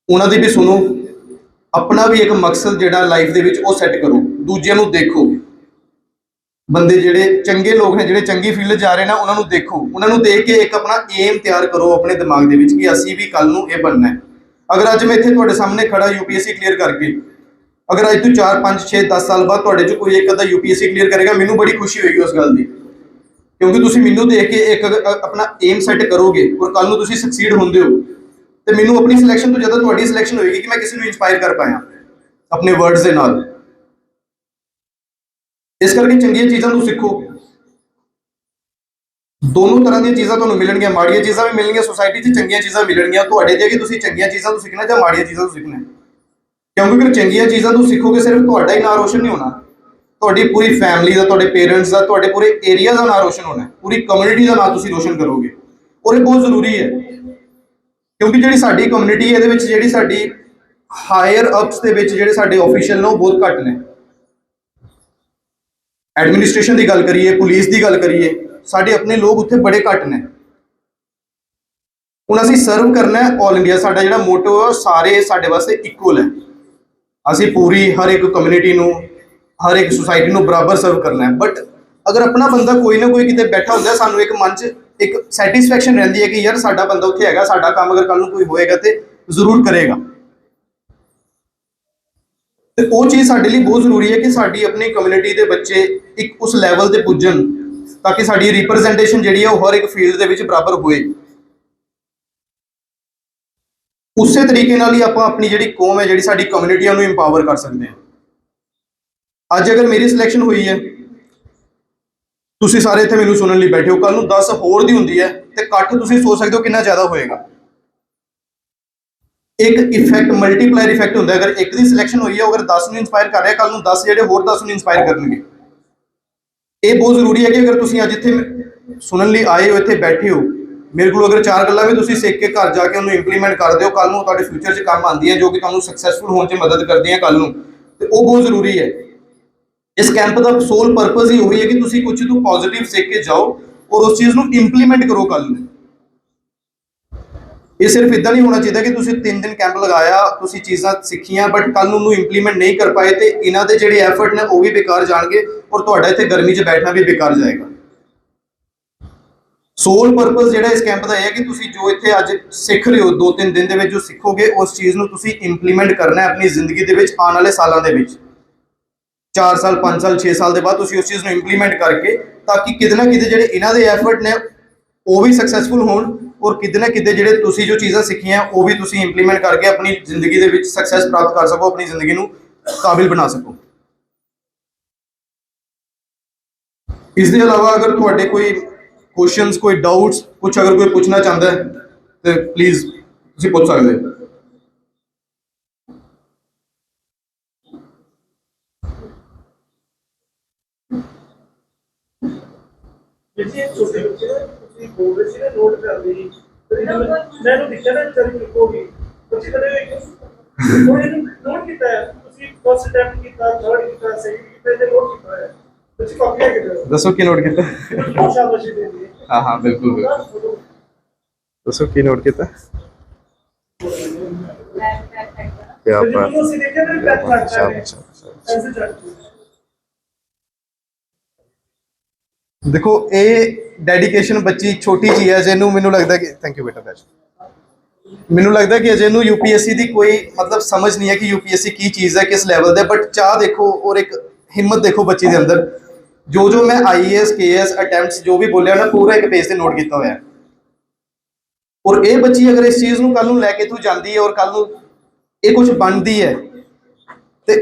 ਉਹਨਾਂ ਦੀ ਵੀ ਸੁਣੋ। ਆਪਣਾ ਵੀ ਇੱਕ ਮਕਸਦ ਜਿਹੜਾ ਲਾਈਫ ਦੇ ਵਿੱਚ ਉਹ ਸੈੱਟ ਕਰੋ। ਦੂਜਿਆਂ ਨੂੰ ਦੇਖੋ, ਬੰਦੇ ਜਿਹੜੇ ਚੰਗੇ ਲੋਕ ਨੇ, ਜਿਹੜੇ ਚੰਗੀ ਫੀਲਡ ਜਾ ਰਹੇ ਨੇ, ਉਹਨਾਂ ਨੂੰ ਦੇਖੋ, ਉਹਨਾਂ ਨੂੰ ਦੇਖ ਕੇ ਇੱਕ ਆਪਣਾ ਏਮ ਤਿਆਰ ਕਰੋ ਆਪਣੇ ਦਿਮਾਗ ਦੇ ਵਿੱਚ ਕਿ ਅਸੀਂ ਵੀ ਕੱਲ ਨੂੰ ਇਹ ਬਣਨਾ ਹੈ। ਅਗਰ ਅੱਜ ਮੈਂ ਇੱਥੇ ਤੁਹਾਡੇ ਸਾਹਮਣੇ ਖੜਾ UPSC ਕਲੀਅਰ ਕਰਕੇ, ਅਗਰ ਅੱਜ ਤੋਂ 4 5 6 10 ਸਾਲ ਬਾਅਦ ਤੁਹਾਡੇ ਚੋਂ ਕੋਈ ਇੱਕ ਅੱਧਾ UPSC ਕਲੀਅਰ ਕਰੇਗਾ, ਮੈਨੂੰ ਬੜੀ ਖੁਸ਼ੀ ਹੋਏਗੀ ਉਸ ਗੱਲ ਦੀ, ਕਿਉਂਕਿ ਤੁਸੀਂ ਮੈਨੂੰ ਦੇਖ ਕੇ ਇੱਕ ਆਪਣਾ ਏਮ ਸੈੱਟ ਕਰੋਗੇ ਔਰ ਕੱਲ ਨੂੰ ਤੁਸੀਂ ਸਕਸੀਡ ਹੁੰਦੇ ਹੋ। ਤੇ ਮੈਨੂੰ ਆਪਣੀ ਸਿਲੈਕਸ਼ਨ ਤੋਂ ਜ਼ਿਆਦਾ ਤੁਹਾਡੀ ਸਿਲੈਕਸ਼ਨ ਹੋਏਗੀ ਕਿ ਮੈਂ ਕਿਸੇ ਨੂੰ ਇੰਸਪਾਇਰ ਕਰ ਪਾਇਆ ਆਪਣੇ ਵਰਡਸ ਦੇ ਨਾਲ। ਇਸ ਕਰਕੇ ਚੰਗੀਆਂ ਚੀਜ਼ਾਂ ਨੂੰ ਸਿੱਖੋ। ਦੋਨੋਂ ਤਰ੍ਹਾਂ ਦੀਆਂ ਚੀਜ਼ਾਂ ਤੁਹਾਨੂੰ ਮਿਲਣਗੀਆਂ, ਮਾੜੀਆਂ ਚੀਜ਼ਾਂ ਵੀ ਮਿਲਣਗੀਆਂ ਸੋਸਾਇਟੀ 'ਚ, ਚੰਗੀਆਂ ਚੀਜ਼ਾਂ ਮਿਲਣਗੀਆਂ। ਤੁਹਾਡੇ ਤੇ ਕਿ ਤੁਸੀਂ ਚੰਗੀਆਂ ਚੀਜ਼ਾਂ ਤੋਂ ਸਿੱਖਣਾ ਜਾਂ ਮਾੜੀਆਂ ਚੀਜ਼ਾਂ ਤੋਂ ਸਿੱਖਣਾ। ਕਿਉਂਕਿ ਅਗਰ ਚੰਗੀਆਂ ਚੀਜ਼ਾਂ ਤੋਂ ਸਿੱਖੋਗੇ ਸਿਰਫ ਤੁਹਾਡਾ ਹੀ ਨਾਂ ਰੋਸ਼ਨ ਨਹੀਂ ਹੋਣਾ, ਤੁਹਾਡੀ ਪੂਰੀ ਫੈਮਿਲੀ ਦਾ, ਤੁਹਾਡੇ ਪੇਰੈਂਟਸ ਦਾ, ਤੁਹਾਡੇ ਪੂਰੇ ਏਰੀਆ ਦਾ ਨਾਂ ਰੋਸ਼ਨ ਹੋਣਾ, ਪੂਰੀ ਕਮਿਊਨਿਟੀ ਦਾ ਨਾਂ ਤੁਸੀਂ ਰੋਸ਼ਨ ਕਰੋਗੇ। ਔਰ ਇਹ ਬਹੁਤ ਜ਼ਰੂਰੀ ਹੈ, ਕਿਉਂਕਿ ਜਿਹੜੀ ਸਾਡੀ ਕਮਿਊਨਿਟੀ ਹੈ, ਇਹਦੇ ਵਿੱਚ ਜਿਹੜੀ ਸਾਡੀ ਹਾਇਰ ਅਪਸ ਦੇ ਵਿੱਚ ਜਿਹੜੇ ਸਾਡੇ ਆਫੀਸ਼ੀਅਲ ਨੇ ਉਹ ਬਹੁਤ ਘੱਟ ਨੇ। ਐਡਮਿਨਿਸਟ੍ਰੇਸ਼ਨ ਦੀ ਗੱਲ ਕਰੀਏ, ਪੁਲਿਸ ਦੀ ਗੱਲ ਕਰੀਏ, ਸਾਡੇ ਆਪਣੇ ਲੋਕ ਉੱਥੇ ਬੜੇ ਘੱਟ ਨੇ। ਹੁਣ ਅਸੀਂ ਸਰਵ ਕਰਨਾ ਹੈ ਆਲ ਇੰਡੀਆ, ਸਾਡਾ ਜਿਹੜਾ ਮੋਟੋ ਹੈ ਸਾਰੇ ਸਾਡੇ ਵਾਸਤੇ ਇਕੁਅਲ ਹੈ। ਅਸੀਂ ਪੂਰੀ ਹਰ ਇੱਕ ਕਮਿਊਨਿਟੀ ਨੂੰ, ਹਰ ਇੱਕ ਸੁਸਾਇਟੀ ਨੂੰ ਬਰਾਬਰ ਸਰਵ ਕਰਨਾ ਹੈ। ਬਟ ਅਗਰ ਆਪਣਾ ਬੰਦਾ ਕੋਈ ਨਾ ਕੋਈ ਕਿਤੇ ਬੈਠਾ ਹੁੰਦਾ, ਸਾਨੂੰ ਇੱਕ ਮਨ 'ਚ ਇੱਕ ਸੈਟਿਸਫੈਕਸ਼ਨ ਰਹਿੰਦੀ ਹੈ ਕਿ ਯਾਰ ਸਾਡਾ ਬੰਦਾ ਉੱਥੇ ਹੈਗਾ, ਸਾਡਾ ਕੰਮ ਅਗਰ ਕੱਲ ਨੂੰ ਕੋਈ ਹੋਏਗਾ ਤੇ ਜ਼ਰੂਰ ਕਰੇਗਾ। ਤੇ ਉਹ ਚੀਜ਼ ਸਾਡੇ ਲਈ ਬਹੁਤ ਜ਼ਰੂਰੀ ਹੈ ਕਿ ਸਾਡੀ ਆਪਣੀ ਕਮਿਊਨਿਟੀ ਦੇ ਬੱਚੇ ਇੱਕ ਉਸ ਲੈਵਲ ਤੇ ਪੁੱਜਣ, ਤਾਂ ਕਿ ਸਾਡੀ ਰਿਪਰੈਜ਼ੈਂਟੇਸ਼ਨ ਜਿਹੜੀ ਹੈ ਉਹ ਹਰ ਇੱਕ ਫੀਲਡ ਦੇ ਵਿੱਚ ਬਰਾਬਰ ਹੋਏ। ਉਸੇ ਤਰੀਕੇ ਨਾਲ ਹੀ ਆਪਾਂ ਆਪਣੀ ਜਿਹੜੀ ਕੌਮ ਹੈ, ਜਿਹੜੀ ਸਾਡੀ ਕਮਿਊਨਿਟੀ ਹੈ, ਉਹਨੂੰ ਇੰਪਾਵਰ ਕਰ ਸਕਦੇ ਹਾਂ। ਅੱਜ ਅਗਰ ਮੇਰੀ ਸਿਲੈਕਸ਼ਨ ਹੋਈ ਹੈ, ਤੁਸੀਂ ਸਾਰੇ ਇੱਥੇ ਮੈਨੂੰ ਸੁਣਨ ਲਈ ਬੈਠੇ ਹੋ, ਕੱਲ ਨੂੰ 10 ਹੋਰ ਦੀ ਹੁੰਦੀ ਹੈ ਤੇ ਇਕੱਠ ਤੁਸੀਂ ਸੋਚ ਸਕਦੇ ਹੋ ਕਿੰਨਾ ਜ਼ਿਆਦਾ ਹੋਏਗਾ। ਇੱਕ ਇਫੈਕਟ, ਮਲਟੀਪਲਾਇਰ ਇਫੈਕਟ ਹੁੰਦਾ। ਅਗਰ ਇੱਕ ਦੀ ਸਿਲੈਕਸ਼ਨ ਹੋਈ ਹੈ, ਅਗਰ 10 ਨੂੰ ਇੰਸਪਾਇਰ ਕਰ ਰਿਹਾ, ਕੱਲ ਨੂੰ 10 ਜਿਹੜੇ ਹੋਰ 10 ਨੂੰ ਇੰਸਪਾਇਰ ਕਰਨਗੇ। ਇਹ ਬਹੁਤ ਜ਼ਰੂਰੀ ਹੈ ਕਿ ਅਗਰ ਤੁਸੀਂ ਅੱਜ ਇੱਥੇ ਸੁਣਨ ਲਈ ਆਏ ਹੋ, ਇੱਥੇ ਬੈਠੇ ਹੋ, ਮੇਰੇ ਕੋਲ ਅਗਰ 4 ਗੱਲਾਂ ਵੀ ਤੁਸੀਂ ਸਿੱਖ ਕੇ ਘਰ ਜਾ ਕੇ ਉਹਨੂੰ ਇੰਪਲੀਮੈਂਟ ਕਰਦੇ ਹੋ, ਕੱਲ ਨੂੰ ਤੁਹਾਡੇ ਫਿਊਚਰ 'ਚ ਕੰਮ ਆਉਂਦੀਆਂ, ਜੋ ਕਿ ਤੁਹਾਨੂੰ ਸਕਸੈਸਫੁਲ ਹੋਣ 'ਚ ਮਦਦ ਕਰਦੀਆਂ ਕੱਲ ਨੂੰ, ਤੇ ਉਹ ਬਹੁਤ ਜ਼ਰੂਰੀ ਹੈ। ਇਸ ਕੈਂਪ ਦਾ ਸੋਲ ਪਰਪਸ ਹੀ ਉਹੀ ਹੈ ਕਿ ਤੁਸੀਂ ਕੁਝ ਤੋਂ ਪੋਜ਼ਿਟਿਵ ਸਿੱਖ ਕੇ ਜਾਓ ਔਰ ਉਸ ਚੀਜ਼ ਨੂੰ ਇੰਪਲੀਮੈਂਟ ਕਰੋ ਕੱਲ ਨੂੰ। ਇਹ ਸਿਰਫ ਇਦਾਂ ਨਹੀਂ ਹੋਣਾ ਚਾਹੀਦਾ ਕਿ ਤੁਸੀਂ 3 ਦਿਨ ਕੈਂਪ ਲਗਾਇਆ, ਤੁਸੀਂ ਚੀਜ਼ਾਂ ਸਿੱਖੀਆਂ, ਬਟ ਕੱਲ ਨੂੰ ਉਹਨੂੰ ਇੰਪਲੀਮੈਂਟ ਨਹੀਂ ਕਰ ਪਾਏ ਤੇ ਇਹਨਾਂ ਦੇ ਜਿਹੜੇ ਐਫਰਟ ਨੇ ਉਹ ਵੀ ਬੇਕਾਰ ਜਾਣਗੇ ਔਰ ਤੁਹਾਡਾ ਇੱਥੇ ਗਰਮੀ 'ਚ ਬੈਠਣਾ ਵੀ ਬੇਕਾਰ ਜਾਏਗਾ। ਸੋਲ ਪਰਪਸ ਜਿਹੜਾ ਇਸ ਕੈਂਪ ਦਾ ਇਹ ਹੈ ਕਿ ਤੁਸੀਂ ਜੋ ਇੱਥੇ ਅੱਜ ਸਿੱਖ ਰਹੇ ਹੋ, 2-3 ਦਿਨ ਦੇ ਵਿੱਚ ਜੋ ਸਿੱਖੋਗੇ, ਉਸ ਚੀਜ਼ ਨੂੰ ਤੁਸੀਂ ਇੰਪਲੀਮੈਂਟ ਕਰਨਾ ਹੈ ਆਪਣੀ ਜ਼ਿੰਦਗੀ ਦੇ ਵਿੱਚ ਆਉਣ ਵਾਲੇ ਸਾਲਾਂ ਦੇ ਵਿੱਚ। 4 ਸਾਲ 5 ਸਾਲ 6 ਸਾਲ ਦੇ ਬਾਅਦ ਤੁਸੀਂ ਉਸ ਚੀਜ਼ ਨੂੰ ਇੰਪਲੀਮੈਂਟ ਕਰਕੇ, ਤਾਂ ਕਿ ਕਿਤੇ ਨਾ ਕਿਤੇ ਜਿਹੜੇ ਇਹਨਾਂ ਦੇ ਐਫਰਟ ਨੇ ਉਹ ਵੀ ਸਕਸੈਸਫੁਲ ਹੋਣ ਔਰ ਕਿਤੇ ਨਾ ਕਿਤੇ ਜਿਹੜੇ ਤੁਸੀਂ ਜੋ ਚੀਜ਼ਾਂ ਸਿੱਖੀਆਂ ਉਹ ਵੀ ਤੁਸੀਂ ਇੰਪਲੀਮੈਂਟ ਕਰਕੇ ਆਪਣੀ ਜ਼ਿੰਦਗੀ ਦੇ ਵਿੱਚ ਸਕਸੈਸ ਪ੍ਰਾਪਤ ਕਰ ਸਕੋ, ਆਪਣੀ ਜ਼ਿੰਦਗੀ ਨੂੰ ਕਾਬਿਲ ਬਣਾ ਸਕੋ। ਇਸ ਦੇ ਇਲਾਵਾ ਅਗਰ ਤੁਹਾਡੇ ਕੋਈ ਕੁਐਸਚਨਸ, ਕੋਈ ਡਾਊਟਸ, ਕੁਝ ਅਗਰ ਕੋਈ ਪੁੱਛਣਾ ਚਾਹੁੰਦਾ ਹੈ ਤੇ ਪਲੀਜ਼ ਤੁਸੀਂ ਪੁੱਛ ਸਕਦੇ ਹੋ। ਜਿੱਥੇ ਛੋਟੇ ਬੱਚੇ ਨੇ ਤੁਸੀਂ ਬੋਲ ਰਹੇ ਸੀ ਨਾ, ਨੋਟ ਕਰਦੇ ਸੀ ਮੈਨੂੰ ਦਿਖਿਆ ਨਾ ਚਲ ਲਿਖੋਗੇ ਤੁਸੀਂ ਕਦੇ ਉਹਨੇ ਨੋਟ ਕੀਤਾ ਹੈ, ਤੁਸੀਂ ਫਸਟ ਅਟੈਂਪਟ ਕੀਤਾ, ਥਰਡ ਕੀਤਾ, ਸੈਕੰਡ ਕੀਤਾ, ਤੇ ਨੋਟ ਕੀਤਾ ਹੈ, ਤੁਸੀਂ ਕਾਪੀ ਕੀਤਾ। ਦੱਸੋ ਕੀ ਨੋਟ ਕੀਤਾ? ਸ਼ਾਬਾਸ਼ੀ ਦੇ ਦਿਓ। ਹਾਂ ਹਾਂ ਬਿਲਕੁਲ ਬਿਲਕੁਲ, ਦੱਸੋ ਕੀ ਨੋਟ ਕੀਤਾ? ਕਿਆ ਬਾਤ, ਤੁਸੀਂ ਦੇਖਿਆ ਨਾ ਪੈਕ ਲੱਗਦਾ ਹੈ ਐਸੇ ਚੱਲ। ਦੇਖੋ ਇਹ ਡੈਡੀਕੇਸ਼ਨ ਬੱਚੀ ਛੋਟੀ ਜੀ ਹੈ, ਜਿਹਨੂੰ ਮੈਨੂੰ ਲੱਗਦਾ ਕਿ ਥੈਂਕ ਯੂ ਬੇਟਾ ਬੈਸ਼, ਮੈਨੂੰ ਲੱਗਦਾ ਕਿ ਅਜੇ ਨੂੰ ਯੂਪੀਐਸਸੀ ਦੀ ਕੋਈ ਮਤਲਬ ਸਮਝ ਨਹੀਂ ਹੈ ਕਿ ਯੂਪੀਐਸਸੀ ਕੀ ਚੀਜ਼ ਹੈ, ਕਿਸ ਲੈਵਲ ਦਾ, ਬਟ ਚਾਹ ਦੇਖੋ ਔਰ ਇੱਕ ਹਿੰਮਤ ਦੇਖੋ ਬੱਚੀ ਦੇ ਅੰਦਰ। ਜੋ ਜੋ ਮੈਂ ਆਈਏਐਸ ਕੇਐਸ ਅਟੈਂਪਟਸ ਜੋ ਵੀ ਬੋਲਿਆ ਨਾ, ਪੂਰਾ ਇੱਕ ਪੇਜ ਤੇ ਨੋਟ ਕੀਤਾ ਹੋਇਆ ਹੈ। ਔਰ ਇਹ ਬੱਚੀ ਅਗਰ ਇਸ ਚੀਜ਼ ਨੂੰ ਕੱਲ ਨੂੰ ਲੈ ਕੇ ਤੂੰ ਜਾਂਦੀ ਹੈ ਔਰ ਕੱਲ ਨੂੰ ਇਹ ਕੁਝ ਬਣਦੀ ਹੈ ਤੇ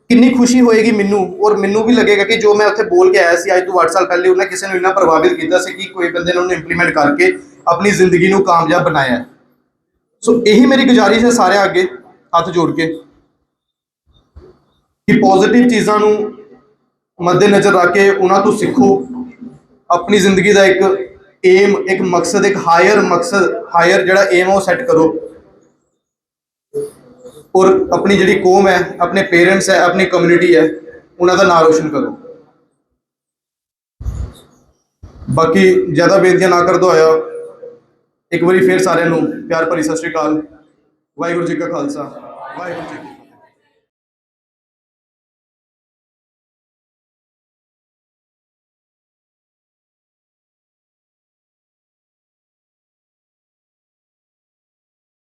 ਕਿੰਨੀ ਖੁਸ਼ੀ ਹੋਏਗੀ ਮੈਨੂੰ, ਔਰ ਮੈਨੂੰ ਵੀ ਲੱਗੇਗਾ ਕਿ ਜੋ ਮੈਂ ਉੱਥੇ ਬੋਲ ਕੇ ਆਇਆ ਸੀ ਅੱਜ ਤੋਂ 8 ਸਾਲ ਪਹਿਲੇ, ਉਹਨੇ ਕਿਸੇ ਨੂੰ ਇੰਨਾ ਪ੍ਰਭਾਵਿਤ ਕੀਤਾ ਸੀ ਕਿ ਕੋਈ ਬੰਦੇ ਨੇ ਉਹਨੂੰ ਇੰਪਲੀਮੈਂਟ ਕਰਕੇ ਆਪਣੀ ਜ਼ਿੰਦਗੀ ਨੂੰ ਕਾਮਯਾਬ ਬਣਾਇਆ। ਸੋ ਇਹੀ ਮੇਰੀ ਗੁਜ਼ਾਰਿਸ਼ ਹੈ ਸਾਰਿਆਂ ਅੱਗੇ ਹੱਥ ਜੋੜ ਕੇ ਕਿ ਪੋਜ਼ਿਟਿਵ ਚੀਜ਼ਾਂ ਨੂੰ ਮੱਦੇਨਜ਼ਰ ਰੱਖ ਕੇ ਉਹਨਾਂ ਤੋਂ ਸਿੱਖੋ, ਆਪਣੀ ਜ਼ਿੰਦਗੀ ਦਾ ਇੱਕ ਏਮ, ਇੱਕ ਮਕਸਦ, ਇੱਕ ਹਾਇਰ ਜਿਹੜਾ ਏਮ ਉਹ ਸੈੱਟ ਕਰੋ, ਔਰ ਆਪਣੀ ਜਿਹੜੀ ਕੌਮ ਹੈ, ਆਪਣੇ ਪੇਰੈਂਟਸ ਹੈ, ਆਪਣੀ ਕਮਿਊਨਿਟੀ ਹੈ, ਉਹਨਾਂ ਦਾ ਨਾਮ ਰੋਸ਼ਨ ਕਰੋ। ਬਾਕੀ ਜ਼ਿਆਦਾ ਬੇਨਤੀਆਂ ਨਾ ਕਰਦਾ ਹੋਇਆ ਇੱਕ ਵਾਰੀ ਫਿਰ ਸਾਰਿਆਂ ਨੂੰ ਪਿਆਰ ਭਰੀ ਸਤਿ ਸ਼੍ਰੀ ਅਕਾਲ। ਵਾਹਿਗੁਰੂ ਜੀ ਕਾ ਖਾਲਸਾ, ਵਾਹਿਗੁਰੂ ਜੀ ਕੀ ਫਤਿਹ।